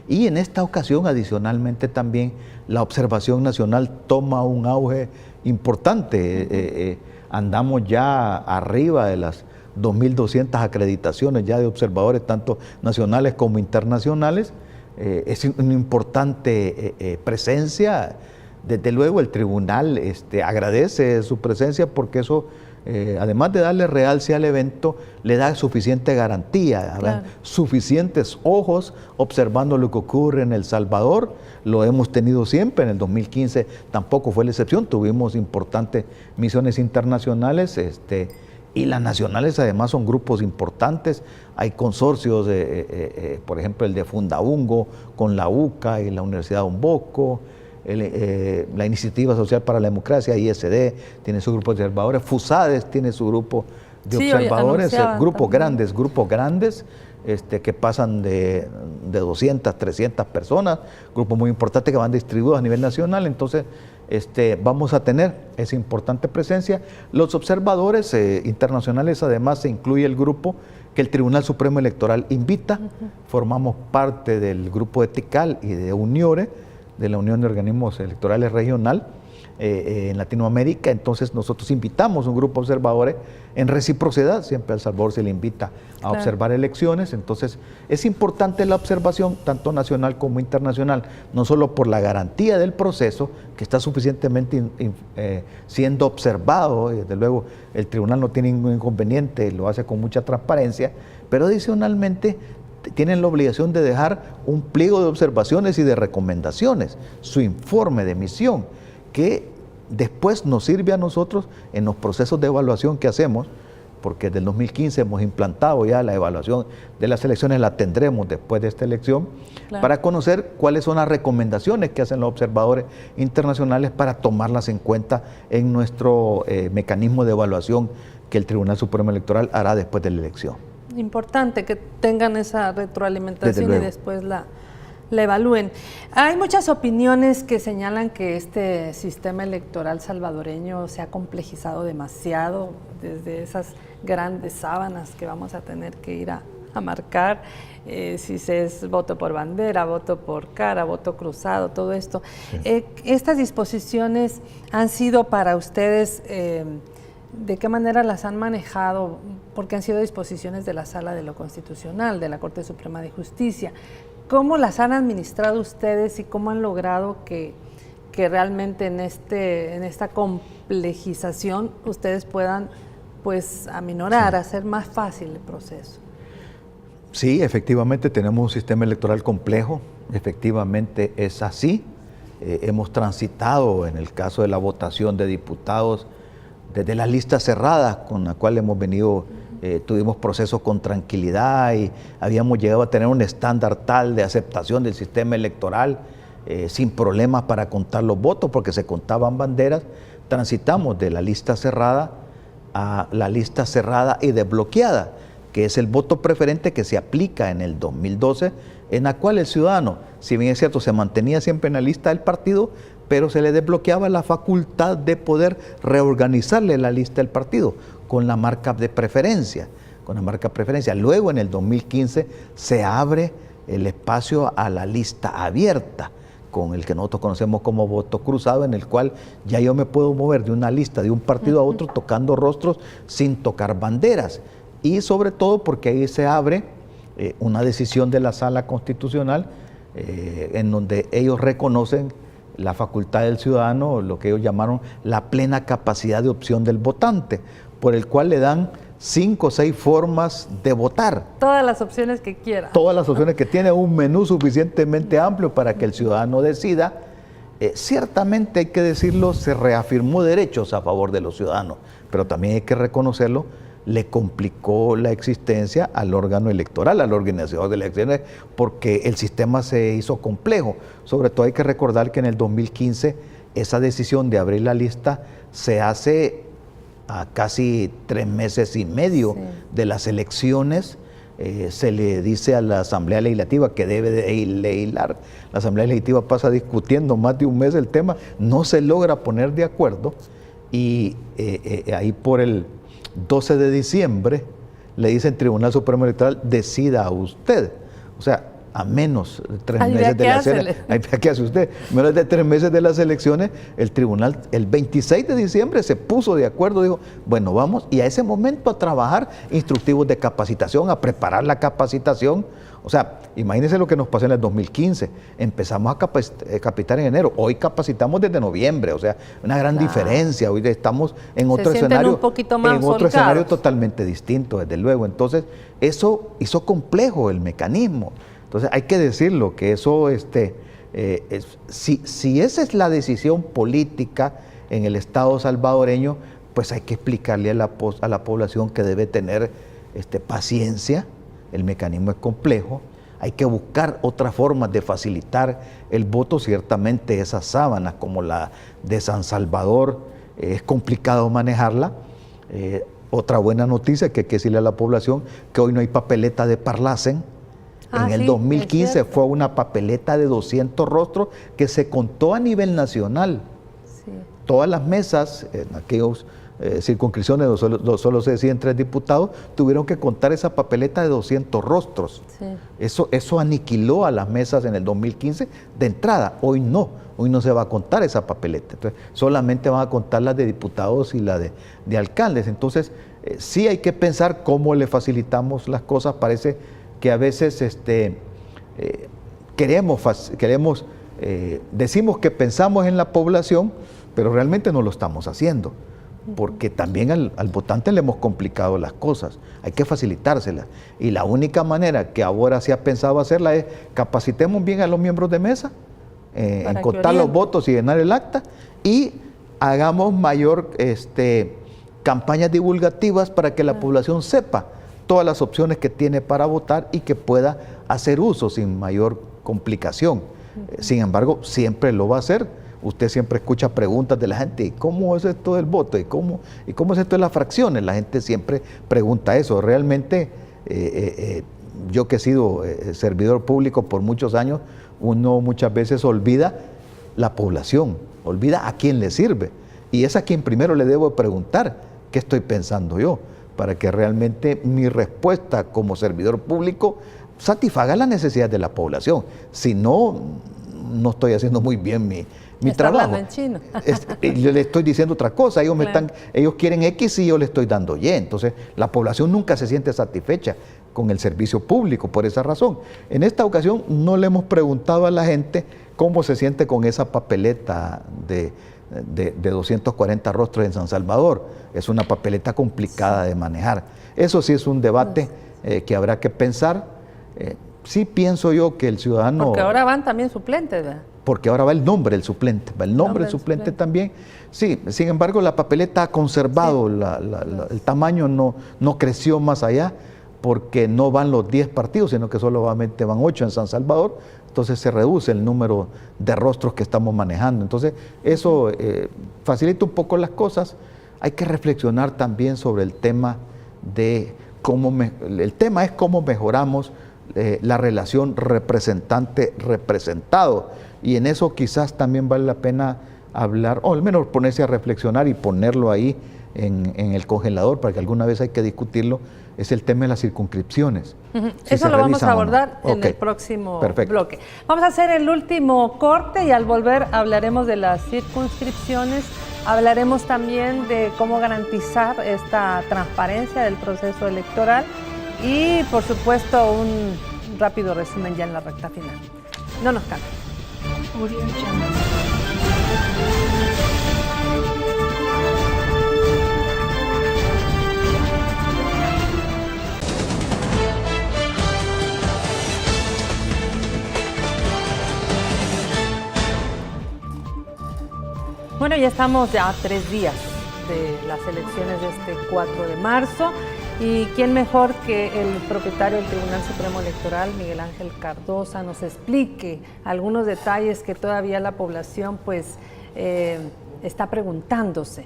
y en esta ocasión adicionalmente también la observación nacional toma un auge importante. Andamos ya arriba de las 2.200 acreditaciones ya de observadores, tanto nacionales como internacionales. Es una importante presencia. Desde luego el tribunal agradece su presencia porque eso, además de darle realce al evento, le da suficiente garantía, claro, suficientes ojos observando lo que ocurre en El Salvador. Lo hemos tenido siempre, en el 2015 tampoco fue la excepción, tuvimos importantes misiones internacionales, y las nacionales además son grupos importantes. Hay consorcios, por ejemplo el de Fundaungo con la UCA y la Universidad Don Bosco. La Iniciativa Social para la Democracia, ISD, tiene su grupo de observadores, FUSADES tiene su grupo de observadores, grupos grandes, que pasan de 200, 300 personas, grupos muy importantes que van distribuidos a nivel nacional. Entonces vamos a tener esa importante presencia. Los observadores internacionales, además se incluye el grupo que el Tribunal Supremo Electoral invita. Formamos parte del grupo de TICAL y de UNIORE, de la Unión de Organismos Electorales Regional en Latinoamérica. Entonces nosotros invitamos un grupo de observadores en reciprocidad, siempre a El Salvador se le invita a observar elecciones. Entonces es importante la observación tanto nacional como internacional, no solo por la garantía del proceso que está suficientemente siendo observado, y desde luego el tribunal no tiene ningún inconveniente, lo hace con mucha transparencia, pero adicionalmente tienen la obligación de dejar un pliego de observaciones y de recomendaciones, su informe de misión, que después nos sirve a nosotros en los procesos de evaluación que hacemos, porque desde el 2015 hemos implantado ya la evaluación de las elecciones, la tendremos después de esta elección, claro, para conocer cuáles son las recomendaciones que hacen los observadores internacionales para tomarlas en cuenta en nuestro mecanismo de evaluación que el Tribunal Supremo Electoral hará después de la elección. Importante que tengan esa retroalimentación y después la evalúen. Hay muchas opiniones que señalan que este sistema electoral salvadoreño se ha complejizado demasiado, desde esas grandes sábanas que vamos a tener que ir a marcar, si es voto por bandera, voto por cara, voto cruzado, todo esto. Sí. Estas disposiciones han sido para ustedes... ¿De qué manera las han manejado? Porque han sido disposiciones de la Sala de lo Constitucional, de la Corte Suprema de Justicia. ¿Cómo las han administrado ustedes y cómo han logrado que realmente en esta complejización ustedes puedan pues aminorar, hacer más fácil el proceso? Sí, efectivamente tenemos un sistema electoral complejo, efectivamente es así. hemos transitado en el caso de la votación de diputados desde las listas cerradas con la cual hemos venido, tuvimos procesos con tranquilidad y habíamos llegado a tener un estándar tal de aceptación del sistema electoral sin problemas para contar los votos porque se contaban banderas. Transitamos de la lista cerrada a la lista cerrada y desbloqueada, que es el voto preferente que se aplica en el 2012, en la cual el ciudadano, si bien es cierto, se mantenía siempre en la lista del partido, pero se le desbloqueaba la facultad de poder reorganizarle la lista del partido con la marca de preferencia, Luego, en el 2015, se abre el espacio a la lista abierta, con el que nosotros conocemos como voto cruzado, en el cual ya yo me puedo mover de una lista de un partido a otro tocando rostros sin tocar banderas. Y sobre todo porque ahí se abre una decisión de la Sala Constitucional en donde ellos reconocen la facultad del ciudadano, lo que ellos llamaron la plena capacidad de opción del votante, por el cual le dan 5 o 6 formas de votar. Todas las opciones que quiera. Todas las opciones que tiene, un menú suficientemente amplio para que el ciudadano decida. Ciertamente hay que decirlo, se reafirmó derechos a favor de los ciudadanos, pero también hay que reconocerlo, le complicó la existencia al órgano electoral, al organizador de elecciones, porque el sistema se hizo complejo. Sobre todo hay que recordar que en el 2015 esa decisión de abrir la lista se hace a casi 3 meses y medio de las elecciones. Se le dice a la Asamblea Legislativa que debe de legislar. La Asamblea Legislativa pasa discutiendo más de un mes el tema, no se logra poner de acuerdo y ahí por el 12 de diciembre le dice el Tribunal Supremo Electoral, decida usted. O sea, a menos de 3 meses de las elecciones, ¿qué hace usted? Menos de 3 meses de las elecciones, el tribunal el 26 de diciembre se puso de acuerdo, dijo, bueno, vamos, y a ese momento a trabajar instructivos de capacitación, a preparar la capacitación. O sea, imagínense lo que nos pasó en el 2015, empezamos a capacitar en enero, hoy capacitamos desde noviembre, o sea, una gran diferencia, hoy estamos en otro escenario, un poquito más en otro escenario totalmente distinto, desde luego. Entonces, eso hizo complejo el mecanismo. Entonces hay que decirlo, que eso, si esa es la decisión política en el Estado salvadoreño, pues hay que explicarle a la población que debe tener paciencia, el mecanismo es complejo, hay que buscar otras formas de facilitar el voto. Ciertamente esas sábanas como la de San Salvador es complicado manejarla. Otra buena noticia que hay que decirle a la población, que hoy no hay papeleta de Parlacen. En el 2015 fue una papeleta de 200 rostros que se contó a nivel nacional. Sí. Todas las mesas, en aquellas circunscripciones donde solo se deciden 3 diputados, tuvieron que contar esa papeleta de 200 rostros. Sí. Eso aniquiló a las mesas en el 2015 de entrada. Hoy no se va a contar esa papeleta. Entonces, solamente van a contar las de diputados y la de alcaldes. Entonces, sí hay que pensar cómo le facilitamos las cosas. Parece que a veces decimos que pensamos en la población, pero realmente no lo estamos haciendo, porque también al votante le hemos complicado las cosas, hay que facilitárselas, y la única manera que ahora se ha pensado hacerla es capacitemos bien a los miembros de mesa, en contar los votos y llenar el acta, y hagamos mayor campañas divulgativas para que la población sepa todas las opciones que tiene para votar y que pueda hacer uso sin mayor complicación. Sin embargo, siempre lo va a hacer. Usted siempre escucha preguntas de la gente, ¿cómo es esto del voto? ¿Y cómo es esto de las fracciones? La gente siempre pregunta eso. Realmente, yo que he sido servidor público por muchos años, uno muchas veces olvida la población, olvida a quién le sirve. Y es a quien primero le debo preguntar, ¿qué estoy pensando yo? Para que realmente mi respuesta como servidor público satisfaga las necesidades de la población. Si no, no estoy haciendo muy bien mi trabajo. En chino. Yo le estoy diciendo otra cosa, ellos quieren X y yo le estoy dando Y. Entonces, la población nunca se siente satisfecha con el servicio público por esa razón. En esta ocasión no le hemos preguntado a la gente cómo se siente con esa papeleta de 240 rostros en San Salvador. Es una papeleta complicada de manejar. Eso sí es un debate que habrá que pensar. Sí pienso yo que el ciudadano... Porque ahora van también suplentes, ¿verdad? porque ahora va el nombre del suplente, va el nombre del suplente también. Sí, sin embargo, la papeleta ha conservado, el tamaño no creció más allá, porque no van los 10 partidos, sino que solamente van 8 en San Salvador, entonces se reduce el número de rostros que estamos manejando. Entonces, eso facilita un poco las cosas. Hay que reflexionar también sobre el tema de el tema es cómo mejoramos la relación representante-representado, y en eso quizás también vale la pena hablar, o al menos ponerse a reflexionar y ponerlo ahí en el congelador, para que alguna vez hay que discutirlo, es el tema de las circunscripciones. Eso lo vamos a abordar en el próximo bloque. Vamos a hacer el último corte y al volver hablaremos de las circunscripciones, hablaremos también de cómo garantizar esta transparencia del proceso electoral y, por supuesto, un rápido resumen ya en la recta final. No nos cambien. Bueno, ya estamos a 3 días de las elecciones de este 4 de marzo y quién mejor que el propietario del Tribunal Supremo Electoral, Miguel Ángel Cardosa, nos explique algunos detalles que todavía la población pues está preguntándose.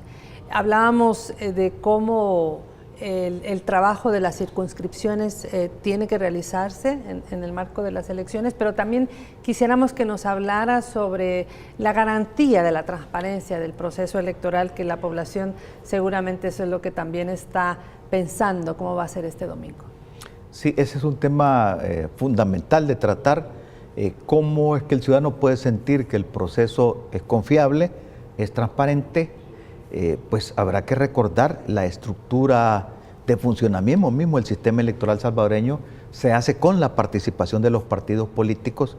Hablábamos de cómo el trabajo de las circunscripciones tiene que realizarse en el marco de las elecciones, pero también quisiéramos que nos hablara sobre la garantía de la transparencia del proceso electoral, que la población seguramente eso es lo que también está pensando, cómo va a ser este domingo. Sí, ese es un tema fundamental de tratar, cómo es que el ciudadano puede sentir que el proceso es confiable, es transparente. Pues habrá que recordar la estructura de funcionamiento mismo del sistema electoral salvadoreño se hace con la participación de los partidos políticos.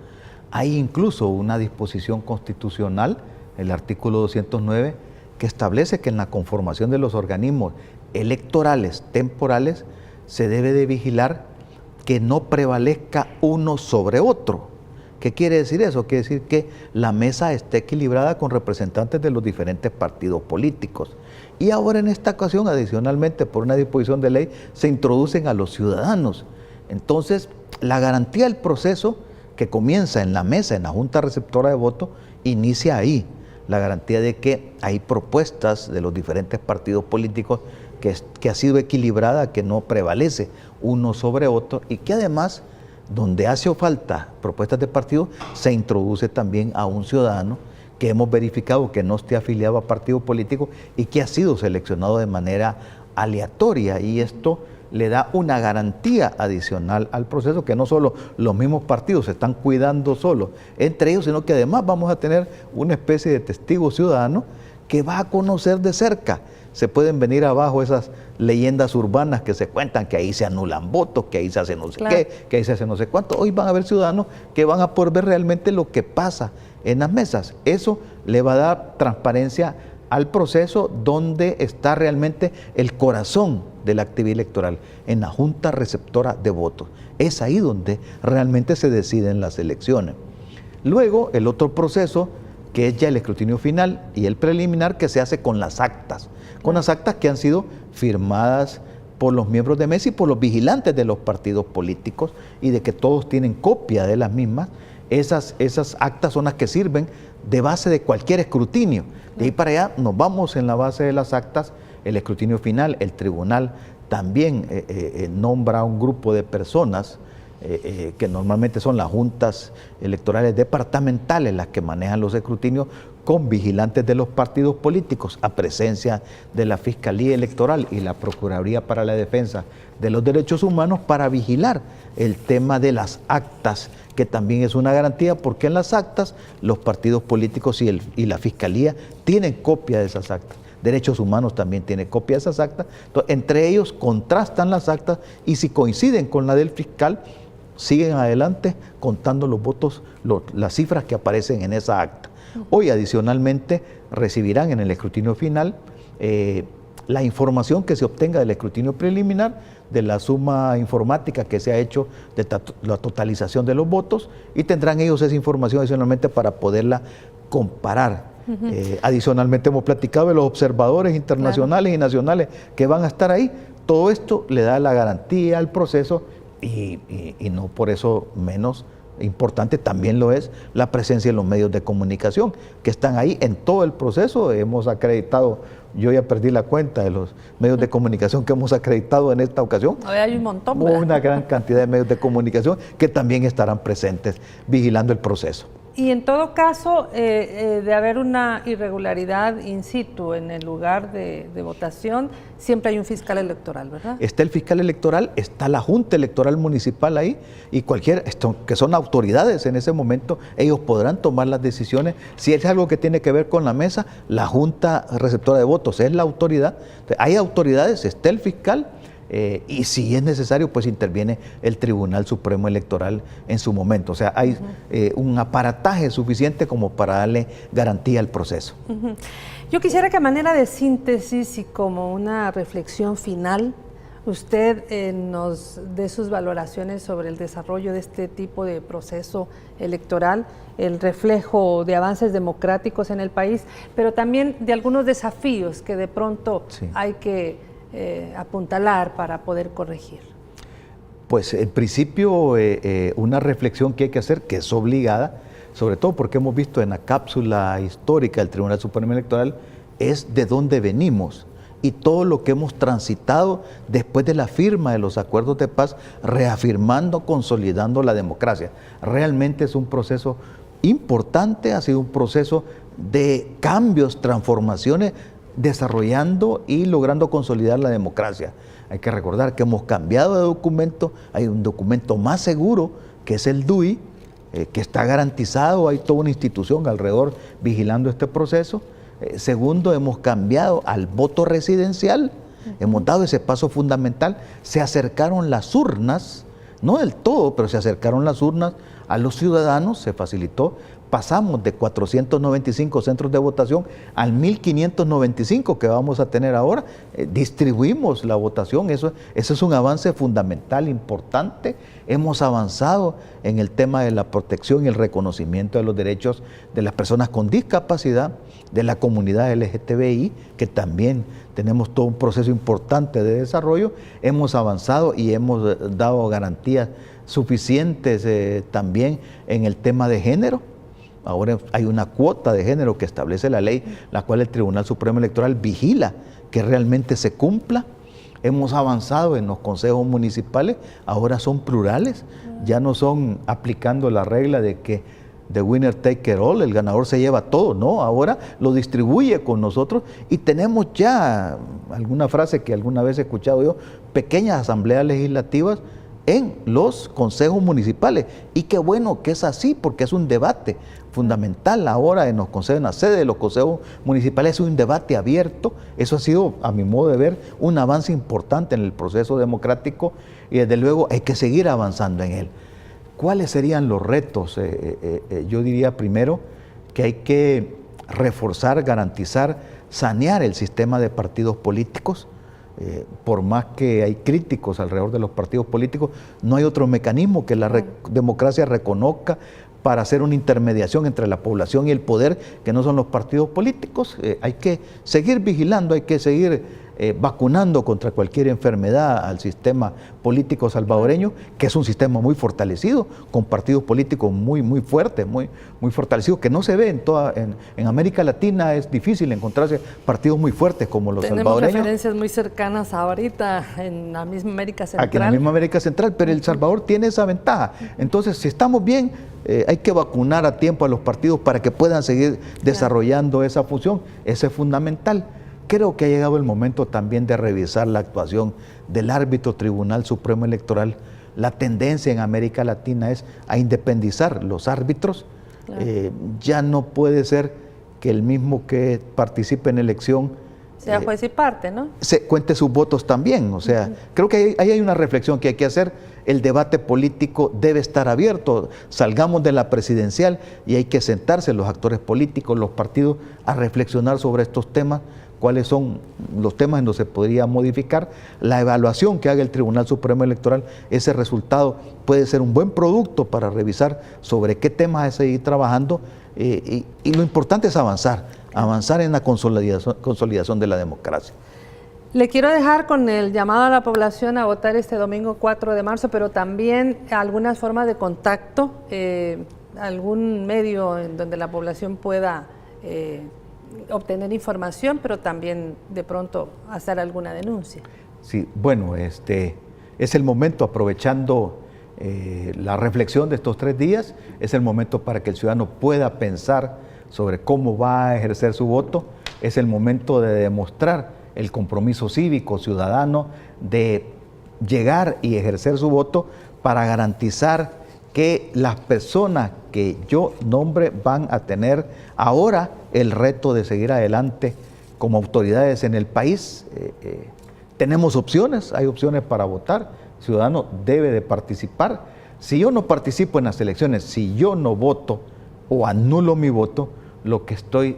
Hay incluso una disposición constitucional, el artículo 209, que establece que en la conformación de los organismos electorales temporales se debe de vigilar que no prevalezca uno sobre otro. ¿Qué quiere decir eso? Quiere decir que la mesa esté equilibrada con representantes de los diferentes partidos políticos. Y ahora en esta ocasión, adicionalmente, por una disposición de ley, se introducen a los ciudadanos. Entonces, la garantía del proceso que comienza en la mesa, en la Junta Receptora de Votos, inicia ahí. La garantía de que hay propuestas de los diferentes partidos políticos que ha sido equilibrada, que no prevalece uno sobre otro y que además, donde hace falta propuestas de partido, se introduce también a un ciudadano que hemos verificado que no esté afiliado a partido político y que ha sido seleccionado de manera aleatoria, y esto le da una garantía adicional al proceso, que no solo los mismos partidos se están cuidando solos entre ellos, sino que además vamos a tener una especie de testigo ciudadano que va a conocer de cerca. Se pueden venir abajo esas leyendas urbanas que se cuentan, que ahí se anulan votos, que ahí se hace no sé qué, que ahí se hace no sé cuánto. Hoy van a haber ciudadanos que van a poder ver realmente lo que pasa en las mesas. Eso le va a dar transparencia al proceso, donde está realmente el corazón de la actividad electoral, en la Junta Receptora de Votos. Es ahí donde realmente se deciden las elecciones. Luego, el otro proceso, que es ya el escrutinio final y el preliminar, que se hace con las actas que han sido firmadas por los miembros de mesa y por los vigilantes de los partidos políticos, y de que todos tienen copia de las mismas. Esas actas son las que sirven de base de cualquier escrutinio. De ahí para allá nos vamos en la base de las actas, el escrutinio final. El tribunal también nombra a un grupo de personas que normalmente son las juntas electorales departamentales las que manejan los escrutinios, con vigilantes de los partidos políticos, a presencia de la Fiscalía Electoral y la Procuraduría para la Defensa de los Derechos Humanos, para vigilar el tema de las actas, que también es una garantía, porque en las actas los partidos políticos y la Fiscalía tienen copia de esas actas. Derechos Humanos también tiene copia de esas actas. Entonces, entre ellos contrastan las actas, y si coinciden con la del fiscal, siguen adelante contando los votos, las cifras que aparecen en esa acta. Hoy, adicionalmente, recibirán en el escrutinio final la información que se obtenga del escrutinio preliminar, de la suma informática que se ha hecho de la totalización de los votos, y tendrán ellos esa información adicionalmente para poderla comparar. Adicionalmente hemos platicado de los observadores internacionales y nacionales que van a estar ahí. Todo esto le da la garantía al proceso y no por eso menos importante también lo es la presencia de los medios de comunicación que están ahí en todo el proceso. Hemos acreditado, yo ya perdí la cuenta de los medios de comunicación que hemos acreditado en esta ocasión. Hay un montón, ¿verdad? Una gran cantidad de medios de comunicación que también estarán presentes vigilando el proceso. Y en todo caso, de haber una irregularidad in situ en el lugar de votación, siempre hay un fiscal electoral, ¿verdad? Está el fiscal electoral, está la Junta Electoral Municipal ahí, y que son autoridades en ese momento, ellos podrán tomar las decisiones. Si es algo que tiene que ver con la mesa, la Junta Receptora de Votos es la autoridad. Hay autoridades, está el fiscal, y si es necesario, pues interviene el Tribunal Supremo Electoral en su momento. O sea, hay un aparataje suficiente como para darle garantía al proceso. Yo quisiera que a manera de síntesis y como una reflexión final, usted nos dé sus valoraciones sobre el desarrollo de este tipo de proceso electoral, el reflejo de avances democráticos en el país, pero también de algunos desafíos que de pronto hay que apuntalar para poder corregir. Pues en principio una reflexión que hay que hacer, que es obligada, sobre todo porque hemos visto en la cápsula histórica del Tribunal Supremo Electoral, es de dónde venimos y todo lo que hemos transitado después de la firma de los acuerdos de paz, reafirmando, consolidando la democracia. Realmente es un proceso importante, ha sido un proceso de cambios, transformaciones, desarrollando y logrando consolidar la democracia. Hay que recordar que hemos cambiado de documento, hay un documento más seguro que es el DUI, que está garantizado, hay toda una institución alrededor vigilando este proceso. Segundo, hemos cambiado al voto residencial, hemos dado ese paso fundamental, se acercaron las urnas, no del todo, pero se acercaron las urnas a los ciudadanos, se facilitó. Pasamos de 495 centros de votación al 1595 que vamos a tener ahora. Distribuimos la votación, eso es un avance fundamental, importante. Hemos avanzado en el tema de la protección y el reconocimiento de los derechos de las personas con discapacidad, de la comunidad LGTBI, que también tenemos todo un proceso importante de desarrollo. Hemos avanzado y hemos dado garantías suficientes también en el tema de género. Ahora hay una cuota de género que establece la ley, la cual el Tribunal Supremo Electoral vigila que realmente se cumpla. Hemos avanzado en los consejos municipales, ahora son plurales, ya no son aplicando la regla de que the winner take it all, el ganador se lleva todo, no, ahora lo distribuye con nosotros y tenemos ya, alguna frase que alguna vez he escuchado yo, pequeñas asambleas legislativas en los consejos municipales. Y qué bueno que es así, porque es un debate fundamental ahora en los consejos, en la sede de los consejos municipales, es un debate abierto. Eso ha sido, a mi modo de ver, un avance importante en el proceso democrático y desde luego hay que seguir avanzando en él. ¿Cuáles serían los retos? Yo diría primero que hay que reforzar, garantizar, sanear el sistema de partidos políticos. Por más que hay críticos alrededor de los partidos políticos, no hay otro mecanismo que la democracia reconozca para hacer una intermediación entre la población y el poder, que no son los partidos políticos. Hay que seguir vigilando, hay que seguir vacunando contra cualquier enfermedad al sistema político salvadoreño, que es un sistema muy fortalecido, con partidos políticos muy fuertes, muy fortalecidos, que no se ve en América Latina. Es difícil encontrarse partidos muy fuertes como los salvadoreños. Tenemos referencias muy cercanas ahorita en la misma América Central. Aquí en la misma América Central, pero El Salvador tiene esa ventaja. Entonces, si estamos bien, hay que vacunar a tiempo a los partidos para que puedan seguir desarrollando esa función. Eso es fundamental. Creo que ha llegado el momento también de revisar la actuación del árbitro Tribunal Supremo Electoral. La tendencia en América Latina es a independizar los árbitros. Claro. Ya no puede ser que el mismo que participe en elección sea juez y parte, ¿no? Se cuente sus votos también. O sea, creo que ahí hay una reflexión que hay que hacer. El debate político debe estar abierto. Salgamos de la presidencial y hay que sentarse los actores políticos, los partidos, a reflexionar sobre estos temas cuáles son los temas en los que se podría modificar, la evaluación que haga el Tribunal Supremo Electoral, ese resultado puede ser un buen producto para revisar sobre qué temas hay que seguir trabajando, y lo importante es avanzar en la consolidación de la democracia. Le quiero dejar con el llamado a la población a votar este domingo 4 de marzo, pero también algunas formas de contacto, algún medio en donde la población pueda obtener información, pero también de pronto hacer alguna denuncia. Sí, bueno, es el momento, aprovechando la reflexión de estos 3 días, es el momento para que el ciudadano pueda pensar sobre cómo va a ejercer su voto, es el momento de demostrar el compromiso cívico ciudadano de llegar y ejercer su voto para garantizar que las personas que yo nombre van a tener ahora el reto de seguir adelante como autoridades en el país. Tenemos opciones, hay opciones para votar, el ciudadano debe de participar. Si yo no participo en las elecciones, si yo no voto o anulo mi voto, lo que estoy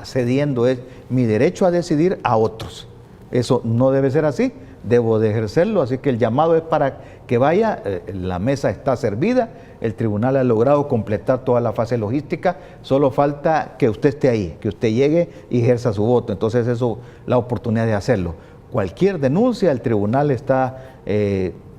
cediendo es mi derecho a decidir a otros. Eso no debe ser así, debo de ejercerlo, así que el llamado es para que vaya, la mesa está servida, el tribunal ha logrado completar toda la fase logística, solo falta que usted esté ahí, que usted llegue y ejerza su voto, entonces eso, la oportunidad de hacerlo. Cualquier denuncia, el tribunal está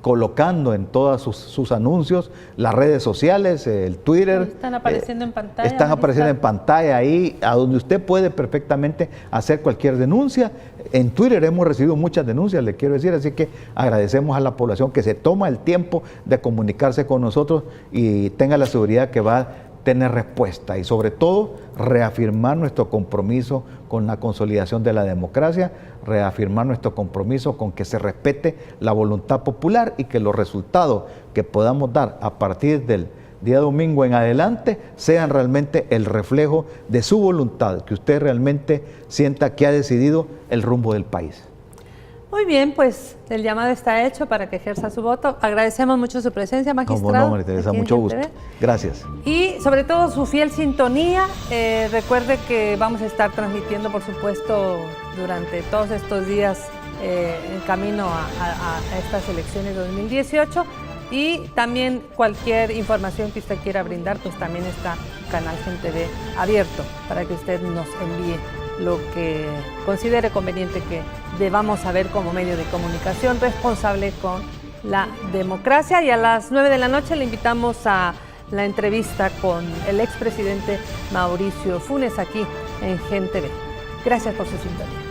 colocando en todos sus anuncios, las redes sociales, el Twitter. Están apareciendo en pantalla. Están apareciendo en pantalla ahí, a donde usted puede perfectamente hacer cualquier denuncia. En Twitter hemos recibido muchas denuncias, le quiero decir, así que agradecemos a la población que se toma el tiempo de comunicarse con nosotros y tenga la seguridad que va a tener respuesta y sobre todo reafirmar nuestro compromiso con la consolidación de la democracia, reafirmar nuestro compromiso con que se respete la voluntad popular y que los resultados que podamos dar a partir del día domingo en adelante sean realmente el reflejo de su voluntad, que usted realmente sienta que ha decidido el rumbo del país. Muy bien, pues el llamado está hecho para que ejerza su voto. Agradecemos mucho su presencia, magistrado. No, María Teresa, mucho gusto. Gracias. Y sobre todo su fiel sintonía. Recuerde que vamos a estar transmitiendo, por supuesto, durante todos estos días en camino a estas elecciones 2018. Y también cualquier información que usted quiera brindar, pues también está Canal Gente V abierto para que usted nos envíe lo que considere conveniente que debamos saber como medio de comunicación responsable con la democracia. Y a las 9 de la noche le invitamos a la entrevista con el expresidente Mauricio Funes aquí en Gente V. Gracias por su sintonía.